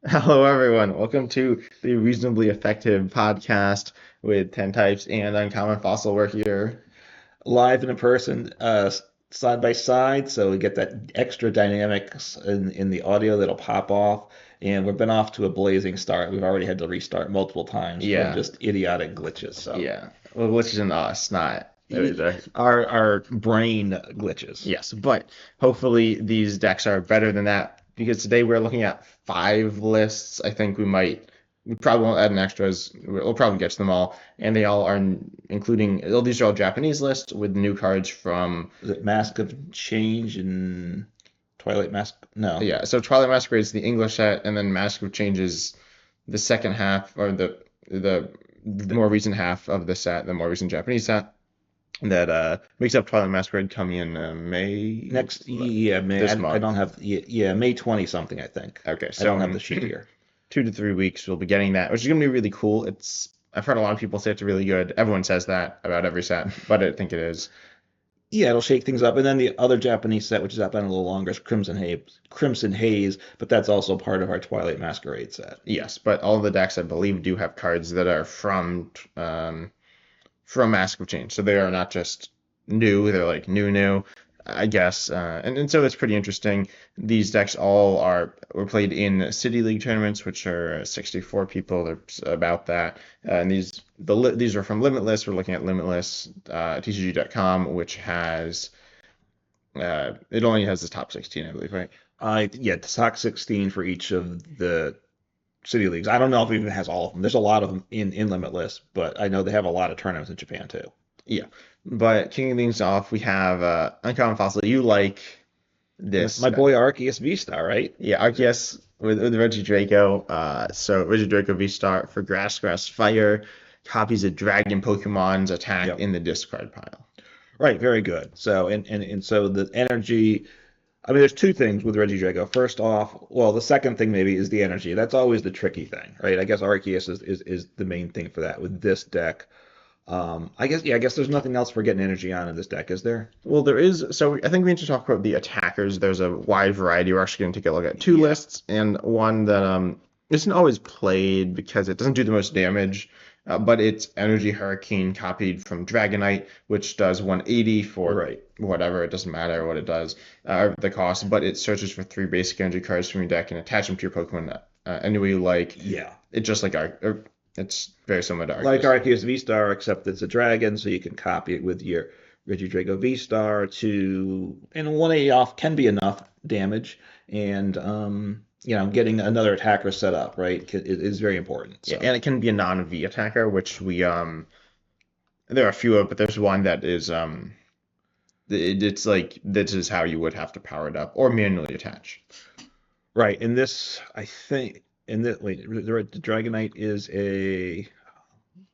Hello, everyone. Welcome to the Reasonably Effective podcast with 10 types and uncommon fossil. We're here Live and in person, side by side, so we get that extra dynamics in the audio that'll pop off. And we've been off to a blazing start. We've already had to restart multiple times from Yeah, just idiotic glitches. So yeah. Well, which isn't us, not our brain glitches. yes, but hopefully these decks are better than that because today we're looking at five lists. I think we probably won't add an extras. We'll probably get to them all, and they all are including. These are all Japanese lists with new cards from. Is it Mask of Change and Twilight Mask? No. Yeah, so Twilight Masquerade is the English set, and then Mask of Change is the second half, or the more recent half of the set, the more recent Japanese set that makes up Twilight Masquerade coming in May Next, yeah, May. this I month. don't have, yeah, May 20 something, I think. Okay, I so don't have the in sheet here. 2 to 3 weeks we'll be getting that, which is gonna be really cool. I've heard a lot of people say it's really good. Everyone says that about every set, but I think it is. Yeah, it'll shake things up. And then the other Japanese set, which is outbound a little longer, is Crimson Haze, but that's also part of our Twilight Masquerade set. Yes, but all the decks I believe do have cards that are from Mask of Change. So they are not just new, they're like new, I guess. And so it's pretty interesting. These decks all were played in City League tournaments, which are 64 people. There's about that. And these are from Limitless. We're looking at Limitless, TCG.com, which has it only has the top 16, I believe, right? Yeah, the SOC 16 for each of the city leagues. I don't know if it even has all of them. There's a lot of them in Limitless, but I know they have a lot of tournaments in Japan too. Yeah. But kicking things off, we have Uncommon Fossil. You like Yes, this. my boy Arceus VStar, right? Yeah, Arceus with Regidrago. So Regidrago VStar for Grass Fire copies a dragon Pokemon's attack Yep. in the discard pile. Right, very good. So and so the energy. I mean, there's two things with Regidrago. First off, well, the second thing maybe is the energy. That's always the tricky thing, right? I guess Arceus is the main thing for that with this deck. I guess there's nothing else for getting energy on in this deck, is there? Well, there is. So I think we need to talk about the attackers. There's a wide variety. We're actually going to take a look at two Yeah. lists and one that isn't always played because it doesn't do the most damage. But it's Energy Hurricane copied from Dragonite, which does 180 for Right. whatever. It doesn't matter what it does, the cost. But it searches for three basic energy cards from your deck and attach them to your Pokemon any way you like. Yeah. It just like it's very similar to Like Arceus. Arceus V-Star, except it's a dragon, so you can copy it with your Regidrago V-Star to, and 180 off can be enough damage, and getting another attacker set up, right, is very important. Yeah, So, and it can be a non-V attacker, which we there are a few of, but there's one that is it's like this is how you would have to power it up or manually attach. right, in this, I think, in this, wait, the Dragonite is a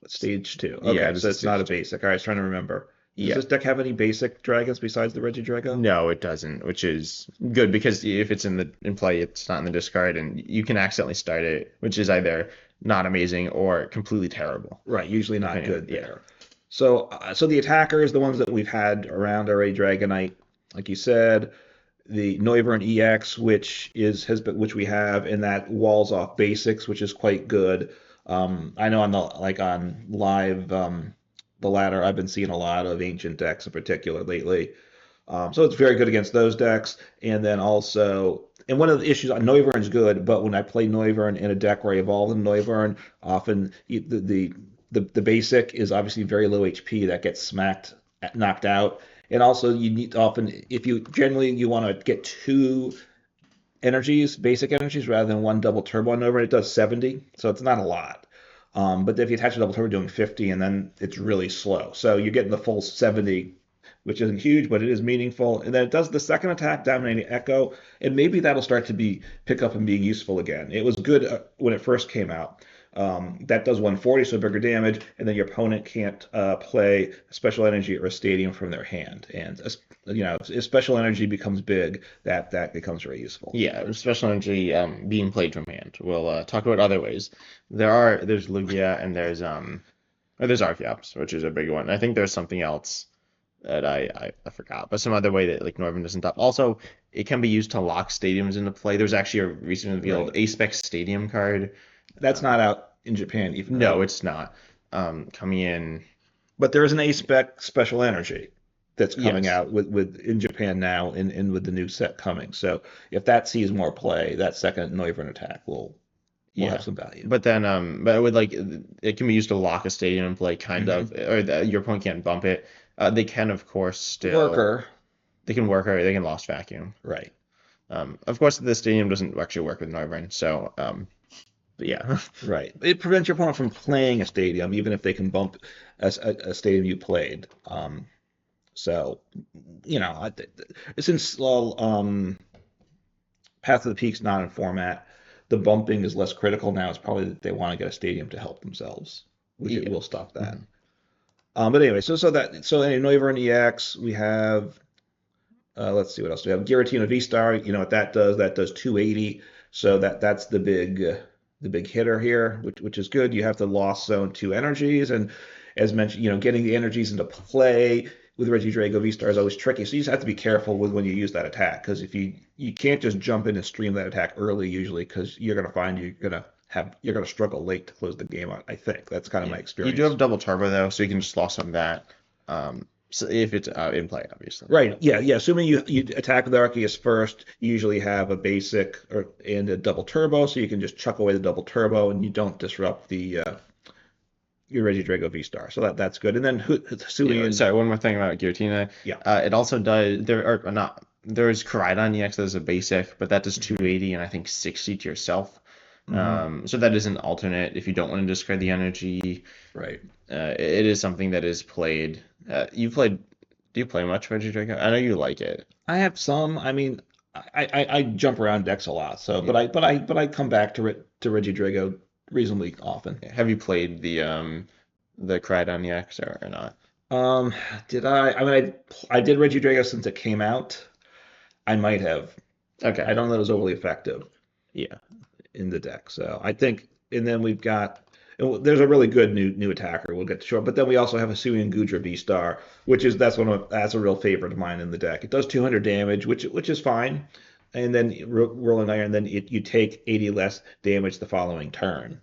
stage two. Yeah, Okay, it is so a it's not a stage basic. All right, I was trying to remember. Does Yeah, this deck have any basic dragons besides the Regidrago? no, it doesn't, which is good because if it's in play, it's not in the discard, and you can accidentally start it, which is either not amazing or completely terrible. Right, usually not Depending, good yeah. there. So the attackers, the ones that we've had around are a Dragonite, like you said, the Noivern EX, which we have, and that walls off basics, which is quite good. I know on live the ladder, I've been seeing a lot of ancient decks in particular lately. So it's very good against those decks. And then also, and one of the issues, Noivern's good, but when I play Noivern in a deck where I evolve in Noivern, often the basic is obviously very low HP that gets knocked out. And also, you need to often, if you generally you want to get two energies, basic energies, rather than one double turbo Noivern, it does 70, so it's not a lot. But if you attach a double turbo, doing 50, and then it's really slow. So you're getting the full 70, which isn't huge, but it is meaningful. And then it does the second attack, Dominating Echo, and maybe that'll start to be pick up and being useful again. It was good when it first came out. That does 140, so bigger damage, and then your opponent can't play special energy or a stadium from their hand. And if special energy becomes big, that becomes very useful. Yeah, special energy being played from hand. We'll talk about other ways. There's Lugia and there's Archeops, which is a big one. I think there's something else. that I forgot, but some other way that like Noivern doesn't top. Also, it can be used to lock stadiums into play. There's actually a recently revealed Right. A-Spec Stadium card. That's not out in Japan even, No, right? it's not. Coming in. But there is an A-Spec Special Energy that's coming Yes. out with in Japan now and with the new set coming. So if that sees more play, that second Noivern attack will have Yeah. some value. But it would like it can be used to lock a stadium in play, kind of, Hmm. or your opponent can't bump it. They can, of course, still Worker, they can work or they can lost vacuum. right. Of course, the stadium doesn't actually work with Noivern, so but yeah. Right. It prevents your opponent from playing a stadium, even if they can bump a stadium you played. So, since Path of the Peak's not in format, the bumping is less critical now. It's probably that they want to get a stadium to help themselves, which it Yeah. will stop that. Mhm. But anyway, so anyway, Noivern EX, we have let's see what else we have. Giratina VStar, you know what that does? That does 280. So that's the big hitter here, which is good. You have to lost zone 2 energies, and as mentioned, getting the energies into play with Regidrago V-Star is always tricky. So you just have to be careful with when you use that attack, because if you can't just jump in and stream that attack early usually, because you're gonna find you're gonna struggle late to close the game out. I think that's kind of Yeah. my You do have experience. double turbo though, so you can just loss on that. So if it's in play, obviously. Right. Yeah. Yeah. Assuming you attack with Arceus first, you usually have a basic and a double turbo, so you can just chuck away the double turbo and you don't disrupt the your Regidrago V-Star. So that's good. And then Yeah, Hisuian, sorry, one more thing about Giratina. yeah. It also does there are not there's Koraidon EX as a basic, but that does 280 and I think 60 to yourself. Hmm. So that is an alternate if you don't want to discard the energy. Right. It is something that is played. You played. Do you play much Regidrago? I know you like it. I have some. I mean, I jump around decks a lot, so Yeah. but I come back to Regidrago reasonably often. Have you played the Koraidon EX or not? Um, did I? I mean, I did Regidrago since it came out. I might have. Okay. I don't know that it was overly effective Yeah. in the deck. So I think, and then we've got, and there's a really good new attacker. We'll get to short, but then we also have a Suian Gudra V Star, that's a real favorite of mine in the deck. It does 200 damage, which is fine, and then rolling iron, then you take 80 less damage the following turn.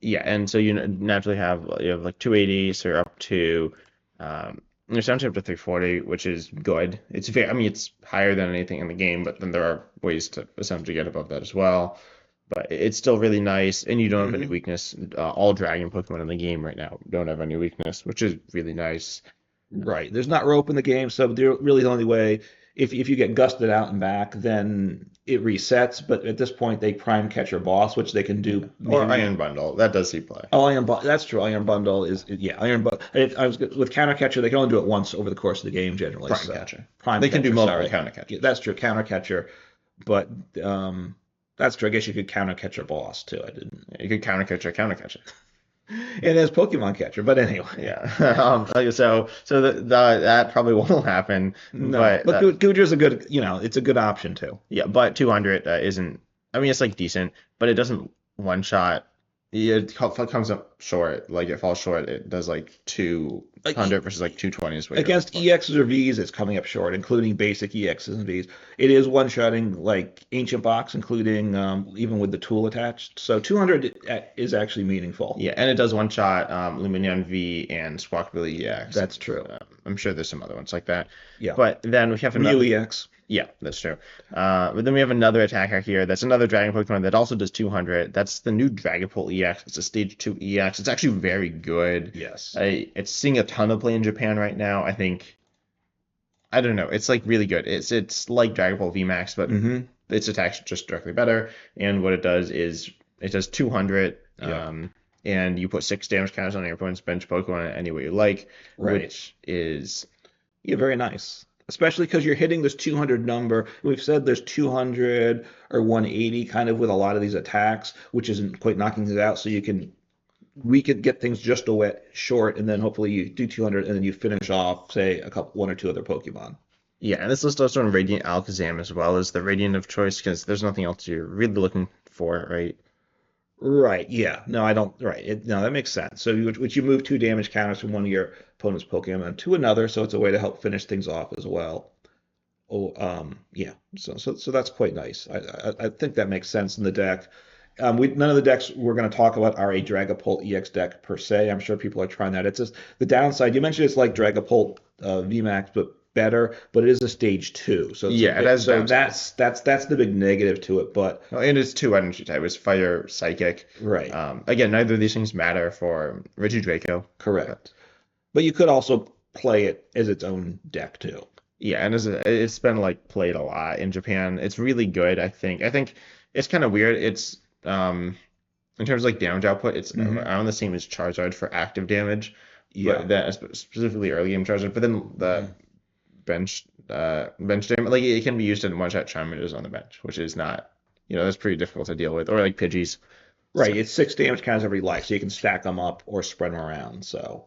Yeah, and so naturally you have like 280s or up to there's down to up to 340, which is good. It's very I mean it's higher than anything in the game, but then there are ways to essentially get above that as well. But it's still really nice, and you don't have any Hmm. weakness. All dragon Pokemon in the game right now don't have any weakness, which is really nice. Right. There's not rope in the game, so they're really the only way. If you get gusted out and back, then it resets. But at this point, they prime catch your boss, which they can Yeah. do Or maybe. Iron Bundle, that does see play. Oh, that's true. Iron Bundle yeah, Iron Bundle. I was with Counter Catcher. They can only do it once over the course of the game generally. Prime So Catcher. Prime They can do Catcher, multiple sorry, counter yeah, catchers. that's true. Counter Catcher, but that's true. I guess you could Counter Catcher boss too. I didn't. You could counter catcher. And there's Pokemon Catcher, but anyway, Yeah. So that probably won't happen, no. but But Gudra's a good, it's a good option too. yeah, but 200 isn't. I mean, it's like decent, but it doesn't one shot. It comes up short. Like it falls short. It does like Like 200 versus like 220 is what you're looking against for. EXs or Vs, it's coming up short, including basic EXs and Vs. It is one-shotting like Ancient Box, including even with the tool attached. So 200 is actually meaningful. Yeah, and it does one shot Lumineon V and Squawkabilly EX. That's true. I'm sure there's some other ones like that. Yeah. But then we have Mew another. EX. Yeah, that's true. But then we have another attacker here. That's another Dragon Pokemon that also does 200. That's the new Dragapult EX. It's a Stage 2 EX. It's actually very good. Yes. It's seeing a ton of play in Japan right now. I don't know. It's like really good. It's like Dragapult VMAX, but Mm-hmm. its attacks just directly better. And what it does is it does 200. Yeah. And you put 6 damage counters on your opponent's bench Pokemon any way you like, Right. which is Yeah, very nice. Especially because you're hitting this 200 number. We've said there's 200 or 180 kind of with a lot of these attacks, which isn't quite knocking it out. So we could get things just a wet short, and then hopefully you do 200, and then you finish off, say, one or two other Pokemon. Yeah, and this list also on Radiant Alakazam as well as the Radiant of choice because there's nothing else you're really looking for, right? Right. Yeah. No, I don't. Right. No, that makes sense. So which you move 2 damage counters from one of your opponent's Pokemon to another, so it's a way to help finish things off as well. Oh, yeah. So that's quite nice. I think that makes sense in the deck. None of the decks we're going to talk about are a Dragapult EX deck per se. I'm sure people are trying that. It's just the downside. You mentioned it's like Dragapult VMAX, but better. But it is a stage 2, so Yeah, it has that's the big negative to it. But and it's 2 energy type. It's Fire, Psychic. right, Again, neither of these things matter for Regidrago. correct. But you could also play it as its own deck too. Yeah, and it's been like played a lot in Japan. It's really good, I think. I think it's kind of weird. It's in terms of like damage output, it's around the same as Charizard for active damage. Yeah. But that specifically early game Charizard. But then the bench damage, like it can be used in one-shot Charmanders on the bench, which is not, that's pretty difficult to deal with. Or like Pidgeys. Right, it's 6 damage counters every life, so you can stack them up or spread them around. So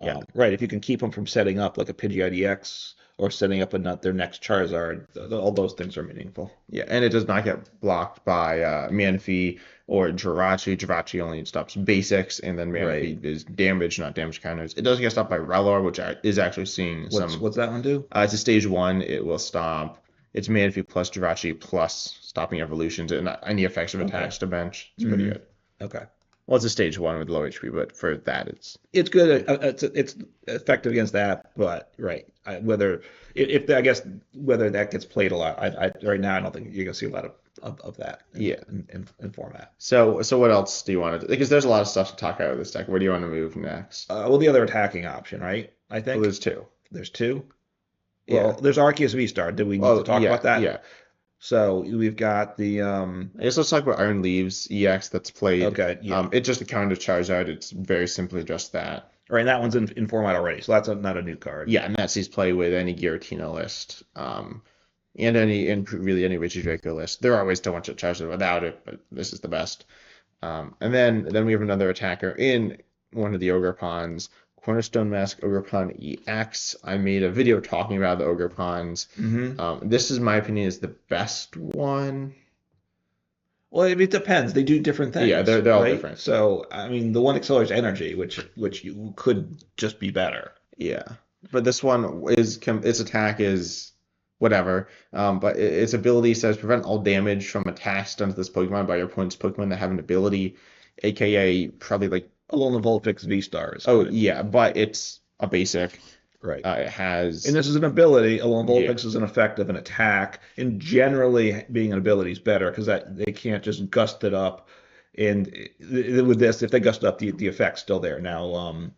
yeah, right, if you can keep them from setting up like a Pidgey IDX or setting up their next Charizard, all those things are meaningful. Yeah, and it does not get blocked by Manphy or Jirachi. Jirachi only stops basics, and then Manphy is damage, not damage counters. It does get stopped by Rellor, which is actually seeing What's that one do? It's a stage 1. It will stop. It's Manphy plus Jirachi plus stopping evolutions and any effects of attacks to bench. It's pretty good. Okay. Well, it's a stage 1 with low HP, but for that, it's good. It's effective against that, but right. Whether that gets played a lot. Right now I don't think you're gonna see a lot of that. In format. So what else do you want to do? Because there's a lot of stuff to talk about with this deck. Where do you want to move next? Well, the other attacking option, right? I think. Well, there's 2. There's 2. Yeah. Well, there's Arceus VStar. Did we need to talk about that? Yeah. So we've got the I guess let's talk about Iron Leaves EX that's played. Okay. Yeah. It's just a counter Charizard. It's very simply just that. Right, and that one's in format already, so that's not a new card. Yeah, and that sees play with any Giratina list, and really any Regidrago list. There are ways to one-shot Charizard without it, but this is the best. And then we have another attacker in one of the Ogerpons, Cornerstone Mask Ogerpon EX. I made a video talking about the Ogerpons. This is my opinion is the best one. Well, it depends. They do different things. Yeah, they're all different. So I mean, the one accelerates energy, which you could just be better. Yeah, but this one its attack is whatever. But its ability says prevent all damage from attacks done to this Pokemon by your opponent's Pokemon that have an ability, aka probably like. Alone the Vulpix V-Stars. Oh, yeah, but it's a basic. Right. It has. And this is an ability. Alone Vulpix is an effect of an attack. And generally, being an ability is better because they can't just gust it up. And with this, if they gust up, the effect's still there. Now,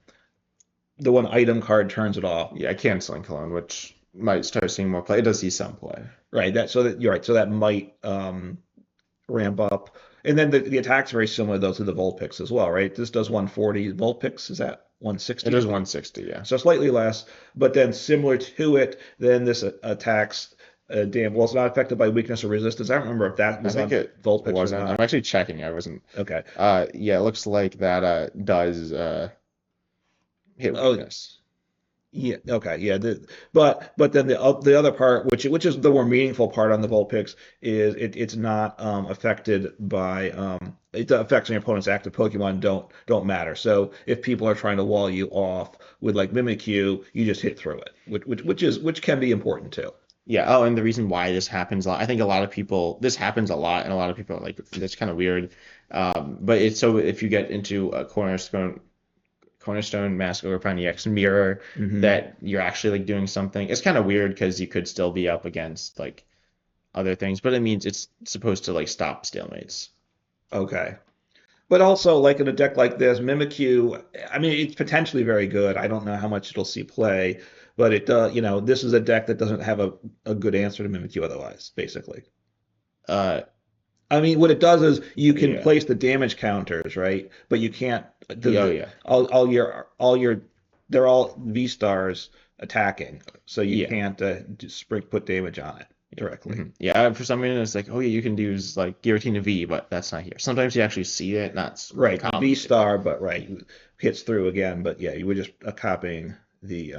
the one item card turns it off. Yeah, canceling Cologne, which might start seeing more play. It does see some play. Right. You're right. So that might ramp up. And then the attack's very similar, though, to the Vulpix as well, right? This does 140. Vulpix, is that 160? It does 160, yeah. So slightly less. But then similar to it, then this attacks, well, it's not affected by weakness or resistance. I don't remember if that was on Vulpix or not. I'm actually checking. I wasn't. Okay. Yeah, it looks like that does hit weakness. Yeah. Okay. Yeah. But then the other part, which is the more meaningful part on the Vulpix, is it's not affected by it affects on your opponent's active Pokemon don't matter. So if people are trying to wall you off with like Mimikyu, you just hit through it, which can be important too. Yeah. Oh, and the reason why this happens a lot, I think a lot of people this happens a lot, and a lot of people are like, that's kind of weird. But it's so if you get into a Cornerstone Mask Ogerpon EX mirror that you're actually like doing something. It's kind of weird because you could still be up against like other things, but it means it's supposed to like stop stalemates. Okay. But also, like in a deck like this, Mimikyu, I mean, it's potentially very good. I don't know how much it'll see play, but it this is a deck that doesn't have a good answer to Mimikyu otherwise, basically. I mean, what it does is you can place the damage counters, right? But you can't. All your they're all V-Stars attacking, so you can't just put damage on it directly. Yeah, for some reason it's like, oh yeah, you can use like Giratina V, but that's not here. Sometimes you actually see it, not right. V-Star, but hits through again. But yeah, you were just copying the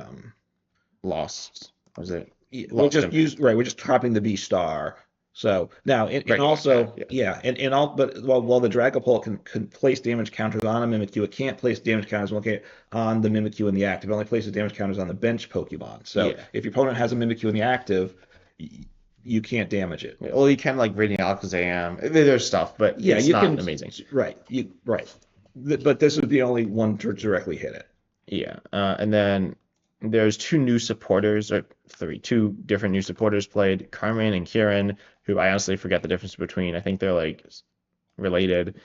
lost. Was it? We're just copying the V-Star. So now, and Regular also, attack, yeah, and all, but while the Dragapult can place damage counters on a Mimikyu, it can't place damage counters on the Mimikyu in the active. It only places damage counters on the bench Pokemon. So yeah. if your opponent has a Mimikyu in the active, you can't damage it. Well, you can like Radiant Alakazam. There's stuff, but Yeah, it's you not can, amazing. right. But this would be the only one to directly hit it. Yeah, and then there's two new supporters, or two different new supporters played, Carmen and Kieran, who I honestly forget the difference between. I think they're like related.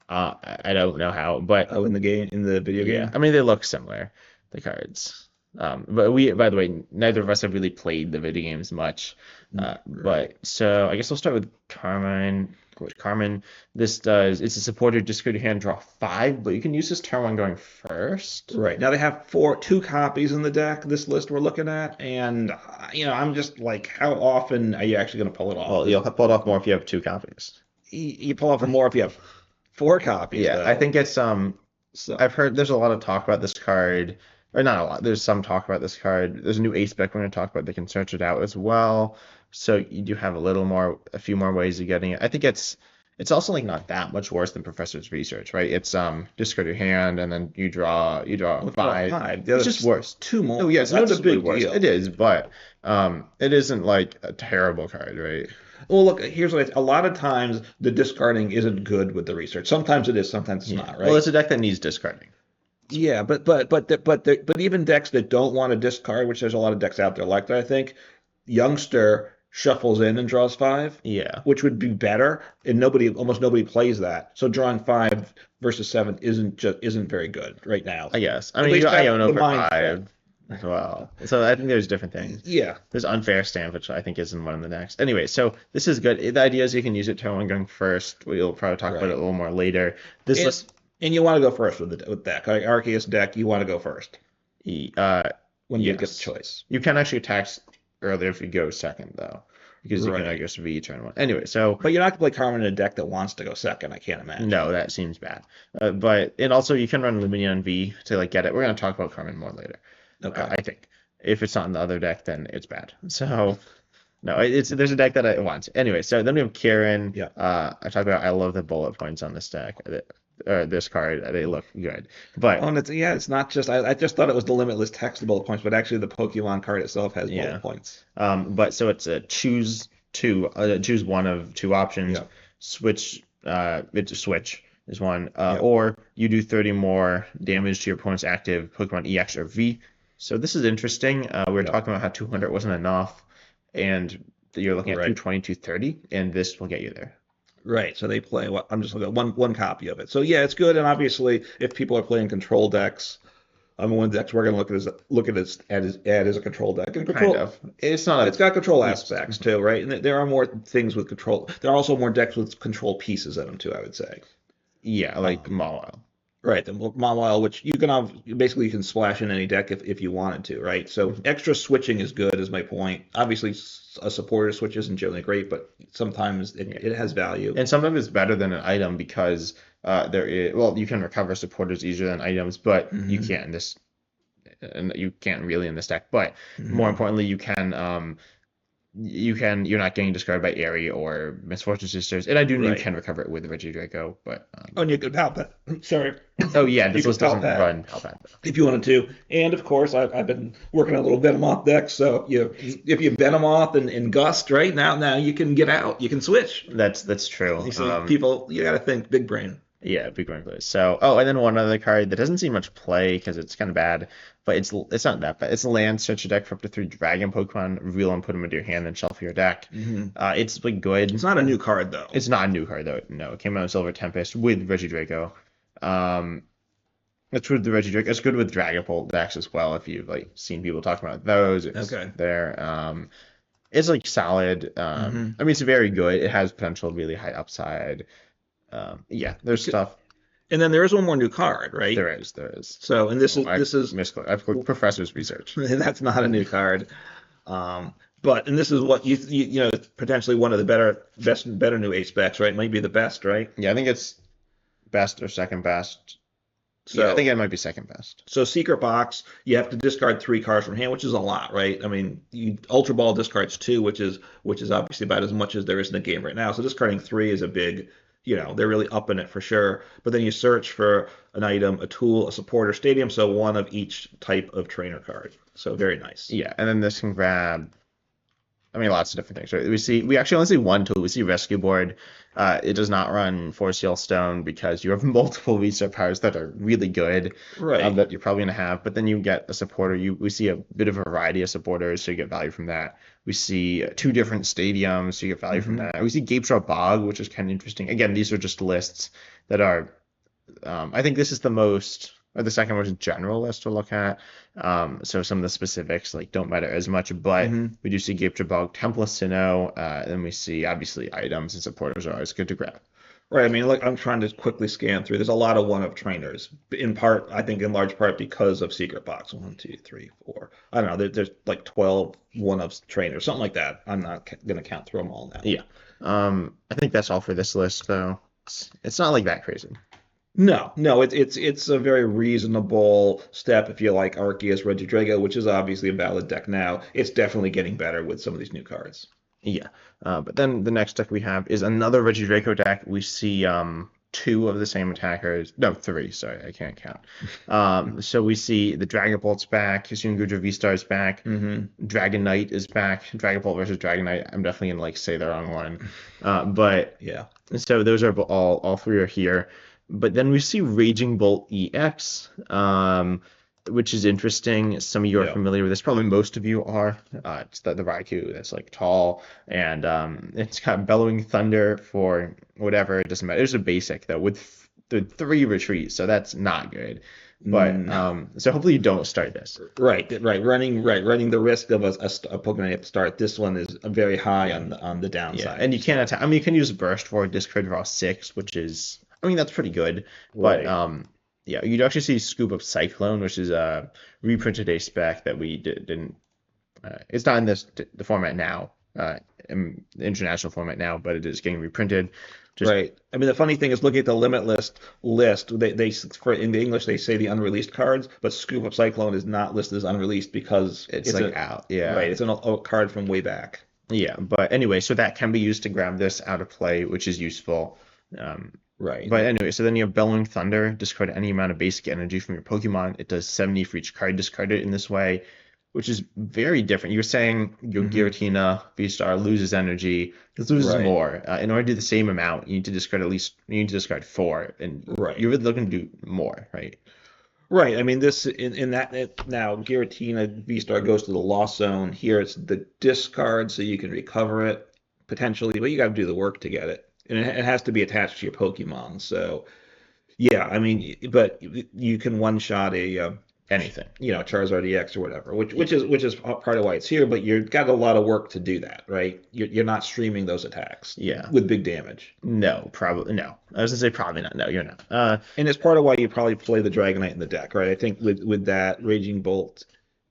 I don't know how, but Oh, in the video yeah, game. I mean they look similar, the cards. But by the way, neither of us have really played the video games much. But so I guess I'll start with Carmine. Carmen, it's a supporter, discard your hand, draw 5, but you can use this turn one going first. Right. Now they have two copies in the deck, this list we're looking at, and I'm just like, how often are you actually going to pull it off? Well, you'll pull it off more if you have 2 copies. You pull off more if you have 4 copies. Yeah, though. I think it's So I've heard there's a lot of talk about this card, or not a lot. There's some talk about this card. There's a new ace spec we're going to talk about. They can search it out as well. So you do have a few more ways of getting it. I think it's also like not that much worse than Professor's Research, right? It's discard your hand and then you draw 5. It's just worse. 2 more. Oh yeah, it's not a big worse. deal. It is, but it isn't like a terrible card, right? Well, look, here's a lot of times the discarding isn't good with the research. Sometimes it is, sometimes it's not, right? Well, it's a deck that needs discarding. Yeah, but even decks that don't want to discard, which there's a lot of decks out there like that, I think, Youngster shuffles in and draws 5. Yeah. Which would be better, and almost nobody plays that. So drawing 5 versus 7 isn't very good right now. I guess. I At mean, you least got that's Iono the for mindset. 5 as well. So I think there's different things. Yeah. There's Unfair Stamp, which I think isn't one of the next. Anyway, so this is good. The idea is you can use it turn one going first. We'll probably talk about it a little more later. And you want to go first with deck. Like Arceus deck, you want to go first. When you get the choice. You can actually attack earlier if you go second, though. Because you can, I guess, V turn one. Anyway, so... But you're not going to play Carmen in a deck that wants to go second, I can't imagine. No, that seems bad. And also, you can run Lumineon V to, like, get it. We're going to talk about Carmen more later. Okay. I think. If it's not in the other deck, then it's bad. So... No, there's a deck that I want. Anyway, so then we have Kieran. Yeah. I talked about I love the bullet points on this deck. This card, they look good. But it's not just I just thought it was the limitless text bullet points, but actually the Pokemon card itself has bullet points. But so it's a choose one of 2 options. Yeah. Switch. It's a switch is one. Or you do 30 more damage to your opponent's active Pokemon EX or V. So this is interesting. We were talking about how 200 wasn't enough, and you're looking at 220, 230, and this will get you there. Right. So they play I'm just looking at one copy of it. So yeah, it's good. And obviously, if people are playing control decks, one of the decks we're going to look at as a control deck. And control, kind of. It's not. It's got control aspects too, right? And there are more things with control. There are also more decks with control pieces in them too, I would say. Yeah, like Mawile. Right, the Mawile, which you can splash in any deck if you wanted to, right? So extra switching is good, is my point. Obviously, a supporter switch isn't generally great, but sometimes it has value. And sometimes it's better than an item because you can recover supporters easier than items, but you can't in this, and you can't really in this deck. But more importantly, you're not getting discarded by Airy or Misfortune Sisters, and I do know you can recover it with Regidrago, but and you could Palpad. Sorry. Oh yeah, this list doesn't run Palpad if you wanted to. And of course, I've been working on a little Venomoth deck, so if you Venomoth and Gust right now you can get out, you can switch. That's true. People, you got to think big brain. Yeah, big brain plays. So, and then one other card that doesn't see much play because it's kind of bad, but it's not that bad. It's a land, search your deck for up to 3 dragon Pokemon, reveal them, put them into your hand, then shelf your deck. It's like good. It's not a new card though. It's not a new card though. No, it came out in Silver Tempest with Regidrago. It's with the Regidrago. It's good with Dragapult decks as well. If you've like seen people talking about those, it's there. It's like solid. I mean, it's very good. It has potential really high upside. There's stuff. And then there is one more new card, right? There is. So, and this is I've clicked Professor's Research. That's not a new card. And this is what you potentially one of the better new ace specs, right? Might be the best, right? Yeah, I think it's best or second best. Yeah, I So think it might be second best. so secret box, you have to discard 3 cards from hand, which is a lot, right? I mean, Ultra Ball discards 2, which is obviously about as much as there is in the game right now. So discarding 3 is a big, they're really upping it for sure. But then you search for an item, a tool, a support, or stadium, so one of each type of trainer card. So very nice. Yeah, and then this can grab, I mean, lots of different things, right? We actually only see one tool. We see Rescue Board. It does not run Force Heal Stone because you have multiple VStar powers that are really good, Right. that you're probably going to have. But then you get a supporter. We see a bit of a variety of supporters, so you get value from that. We see 2 different stadiums, so you get value from hmm that. We see Gapestraw Bog, which is kind of interesting. Again, these are just lists that are, I think this is the second most general list to look at. So some of the specifics like don't matter as much, but hmm we do see Gape Jabog, Temple of Sinnoh, then we see obviously items and supporters are always good to grab. Right. I mean, look, I'm trying to quickly scan through. There's a lot of one-of trainers, in part, I think, in large part because of Secret Box. One, two, three, four. I don't know. There's like 12 one-of trainers, something like that. I'm not going to count through them all now. Yeah. I think that's all for this list though. It's not like that crazy. No, no, it's a very reasonable step if you like Arceus Regidrago, which is obviously a valid deck now. It's definitely getting better with some of these new cards. Yeah. But then the next deck we have is another Regidrago deck. We see 2 of the same attackers. No, 3. Sorry, I can't count. So we see the Dragapult's back. Hisuian Goodra V-Star's back. hmm Dragon Knight is back. Dragapult versus Dragon Knight. I'm definitely gonna like say the wrong one. But Yeah. so those are all 3 are here. But then we see Raging Bolt EX, which is interesting. Some of you are Yeah. familiar with this. Probably most of you are. It's the Raikou that's like tall, and it's got Bellowing Thunder for whatever. It doesn't matter. It's a basic though with the 3 retreats, so that's not good. But No. so hopefully you don't start this. Running the risk of a Pokemon at the start. This one is very high on the Yeah, downside. and you can't attack. I mean, you can use Burst for discard draw 6, which is, I mean, that's pretty good. But Right. yeah, you'd actually see Scoop Up Cyclone, which is a reprinted a spec that we didn't. It's not in the format now, in the international format now, but it is getting reprinted. Just Right. I mean, the funny thing is, looking at the list, they for in the English they say the unreleased cards, but Scoop Up Cyclone is not listed as unreleased because it's like out. Yeah. right. It's a card from way back. Yeah, but anyway, so that can be used to grab this out of play, which is useful. Um, Right. But anyway, so then you have Bellowing Thunder, discard any amount of basic energy from your Pokemon. It does 70 for each card discarded in this way, which is very different. You're saying your hmm Giratina V-Star loses energy. It loses Right. more. In order to do the same amount, you need to discard you need to discard 4, and Right. you're really looking to do more, right? Right. I mean, this in that now Giratina V-Star goes to the loss zone. Here it's the discard, so you can recover it potentially, but you got to do the work to get it, and it has to be attached to your Pokemon. So yeah, I mean, but you can one shot Anything. Charizard EX or whatever, Yeah. which is part of why it's here. But you've got a lot of work to do that, right? You're not streaming those attacks Yeah. with big damage, No, probably no. I was gonna say probably not. No, you're not. and it's part of why you probably play the Dragonite in the deck, right? I think with that Raging Bolt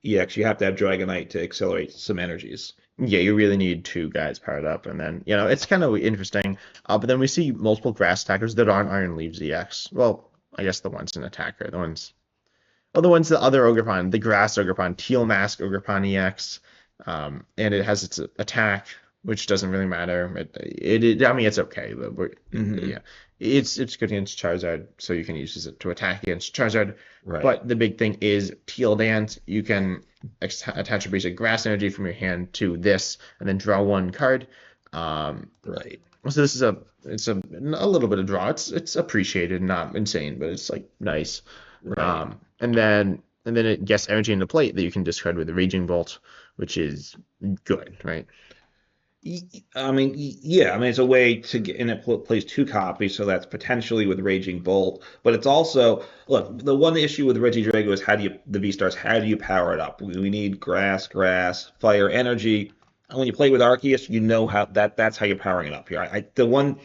EX, you have to have Dragonite to accelerate some energies. Yeah, you really need 2 guys powered up, and then it's kind of interesting. But then we see multiple grass attackers that aren't Iron Leaves EX. Well, I guess the ones an attacker, the other Ogerpon, the grass Ogerpon, Teal Mask Ogerpon EX, and it has its attack, which doesn't really matter. I mean, it's okay, but hmm yeah, it's good against Charizard, so you can use it to attack against Charizard. Right. But the big thing is Teal Dance. You can attach a basic grass energy from your hand to this, and then draw 1 card. Right. So this is a little bit of draw. It's appreciated, not insane, but it's like nice. Right. And then it gets energy into plate that you can discard with the Raging Bolt, which is good, right? I mean, yeah. I mean, it's a way to get, and it plays 2 copies, so that's potentially with Raging Bolt. But it's also, look, the one issue with Regidrago is the V Stars, how do you power it up? We need grass, fire, energy. And when you play with Arceus, you know how that's how you're powering it up here.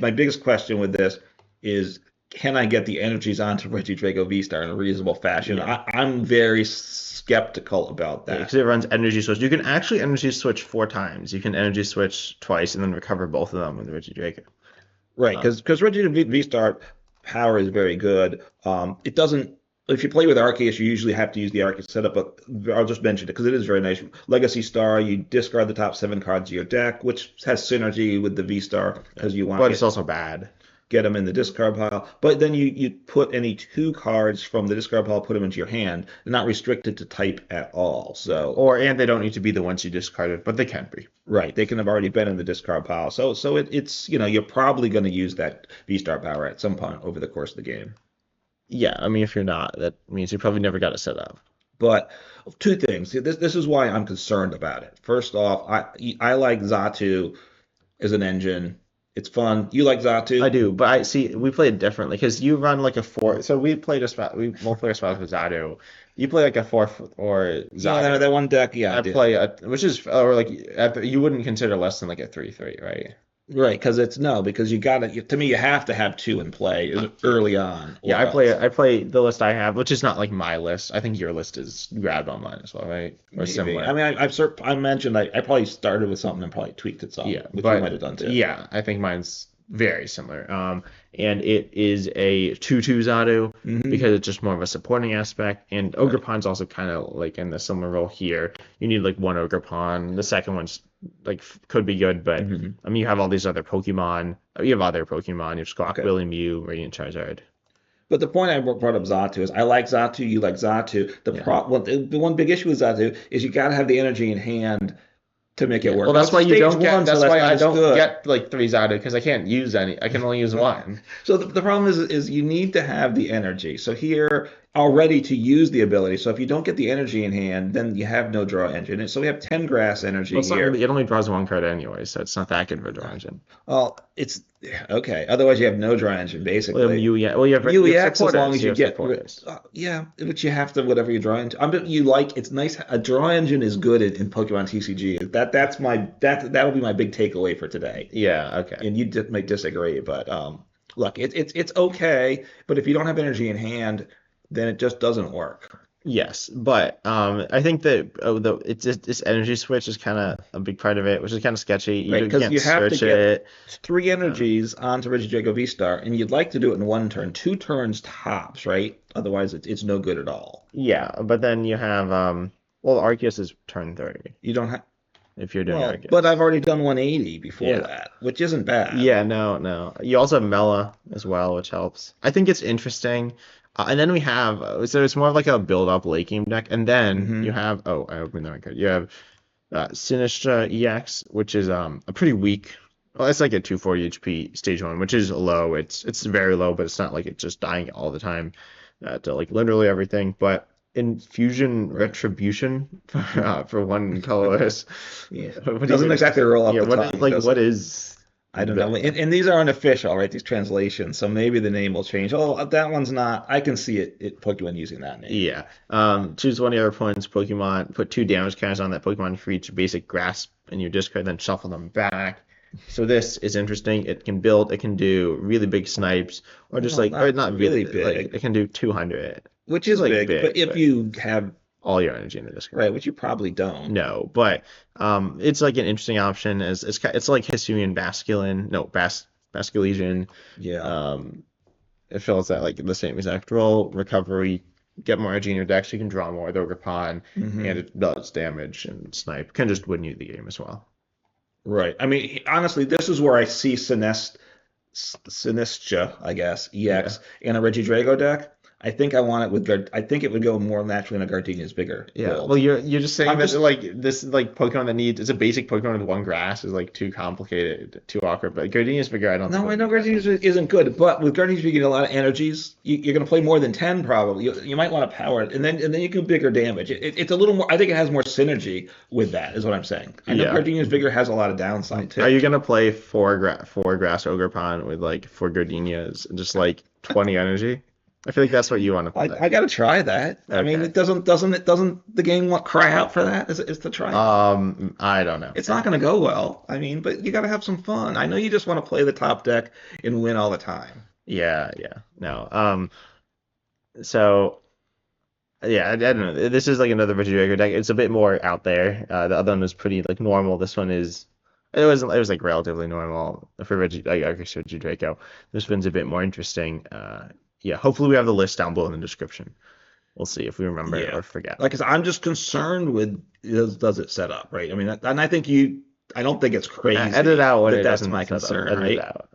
My biggest question with this is, can I get the energies onto Regidrago V Star in a reasonable fashion? Yeah. I'm very skeptical about Yeah, that. because it runs energy switch. You can actually energy switch 4 times. You can energy switch twice and then recover both of them with Regidrago. Right, Um, because Regidrago V Star power is very good. It doesn't if you play with Arceus, you usually have to use the Arceus setup, but I'll just mention it because it is very nice. Legacy Star, you discard the top 7 cards of your deck, which has synergy with the V Star because you want But to it's also bad. get them in the discard pile. But then you put any 2 cards from the discard pile, put them into your hand. They're not restricted to type at all. So And they don't need to be the ones you discarded, but they can be. right, they can have already been in the discard pile. So it's you're probably going to use that V Star power at some point over the course of the game. Yeah, I mean, if you're not, that means you probably never got it set up. But 2 things. This is why I'm concerned about it. First off, I like Xatu as an engine. It's fun. You like Xatu? I do, but I see we play it differently because you run like a 4. So we played a spot. We multiplayer spot with Zadu. You play like a 4 or Zadu. Yeah, that one deck. Yeah, I play which is or like you wouldn't consider less than like a 3/3, right? right, because you gotta. To me, you have to have 2 in play early on. Yeah, I play the list I have, which is not like my list. I think your list is grabbed on mine as well, right? Or Maybe. similar. I mean, I mentioned I probably started with something and probably tweaked it some. Yeah, which but you might have done too. yeah, I think mine's very similar. And it is a 2/2 Zadu because it's just more of a supporting aspect. And Ogerpon's also kind of like in the similar role here. You need like one Ogerpon. The second one's like could be good, but I mean you have all these other Pokemon. You have other Pokemon. You have Squawk, Mew, Radiant Charizard. But the point I brought up Xatu is I like Xatu, you like Xatu. The one big issue with Xatu is you got to have the energy in hand to make it work. Well, that's why you don't get. That's why I don't good. get like 3 Zadu because I can't use any. I can only use one. So the problem is you need to have the energy. So here already to use the ability. So if you don't get the energy in hand, then you have no draw engine. And so we have 10 grass energy Well, it's here. not really, it only draws 1 card anyway, so it's not that good of a draw engine. Well, it's okay. Otherwise, you have no draw engine basically. Well, you have UEX as long as you have get supporters. yeah, but you have to whatever you draw into. It's nice. A draw engine is good in Pokemon TCG. That'll be my big takeaway for today. Yeah, okay. And you might disagree, but look, it's okay. But if you don't have energy in hand, then it just doesn't work. Yes, but I think that it's just, this energy switch is kind of a big part of it, which is kind of sketchy. Right, because can't you have to search get it. 3 energies onto Regidrago V-Star, and you'd like to do it in 1 turn, 2 turns tops, right? Otherwise, it's no good at all. Yeah, but then you have Arceus is turn 30 You don't have. if you're doing Arceus. But I've already done 180 before that, which isn't bad. Yeah, no. You also have Mela as well, which helps. I think it's interesting. And then we have, so it's more of like a build-up late game deck. And then you have, I opened the right card. You have Sinistra EX, which is a pretty weak, well, it's like a 240 HP stage 1, which is low. It's very low, but it's not like it's just dying all the time to like literally everything. But Infusion Retribution for 1 colorless. Yeah. Doesn't exactly roll off the tongue. What is... I don't know. And these are unofficial, right? These translations. So maybe the name will change. Oh, that one's not. I can see it Pokemon using that name. Yeah. Choose one of your opponent's Pokemon, put 2 damage counters on that Pokemon for each basic grasp in your discard, then shuffle them back. So this is interesting. It can build, it can do really big snipes, or just or not really big. Like, it can do 200. Which is like big, but if you have all your energy in the discard. Right, which you probably don't. No, but it's like an interesting option. It's like Hisuian Basculegion. Yeah. It fills that like the same exact role. Recovery, get more energy in your deck so you can draw more with Ogerpon, and it does damage and snipe. Can just win you the game as well. Right. I mean, honestly, this is where I see Sinistra, I guess, EX, in a Regidrago deck. I think I want it with I think it would go more naturally in a Gardenia's bigger. Yeah. build. Well, you're just saying that like this like Pokemon that needs it's a basic Pokemon with 1 grass is like too complicated, too awkward. But Gardenia's bigger, I don't. No, I know Gardenia's isn't good, but with Gardenia's you get a lot of energies. You're going to play more than 10 probably. You might want to power it, and then you can do bigger damage. It's a little more. I think it has more synergy with that. Is what I'm saying. I know Gardenia's bigger has a lot of downside too. Are you going to play 4 grass Ogerpon with like 4 Gardenias and just like 20 energy? I feel like that's what you want to play. I got to try that. Okay. I mean, it doesn't the game cry out for that? Is to try? I don't know. It's not going to go well. I mean, but you got to have some fun. I know you just want to play the top deck and win all the time. Yeah. No. So, yeah, I don't know. This is like another Regidrago deck. It's a bit more out there. The other one was pretty like normal. This one is. It was like relatively normal for Regidrago. This one's a bit more interesting. Yeah, hopefully we have the list down below in the description. We'll see if we remember Yeah. or forget. Like I said, I'm just concerned with does it set up, right? I mean, and I don't think it's crazy Edit out when that it that's doesn't my set up. concern, Edit it right? out.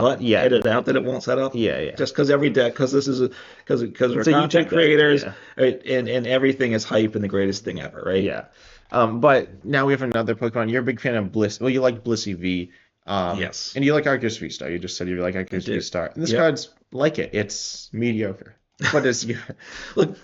What? Yeah, Edit out that it won't set up? yeah. Just because because this is because we're It's a YouTube content thing, creators, yeah. right? And everything is hype and the greatest thing ever, right? Yeah. But now we have another Pokemon. You're a big fan of Bliss. Well, you like Blissey V. Yes, And you like Arceus VStar. You just said you like I Arceus do. VStar. And this Yep. card's like it. It's mediocre. What is your Look,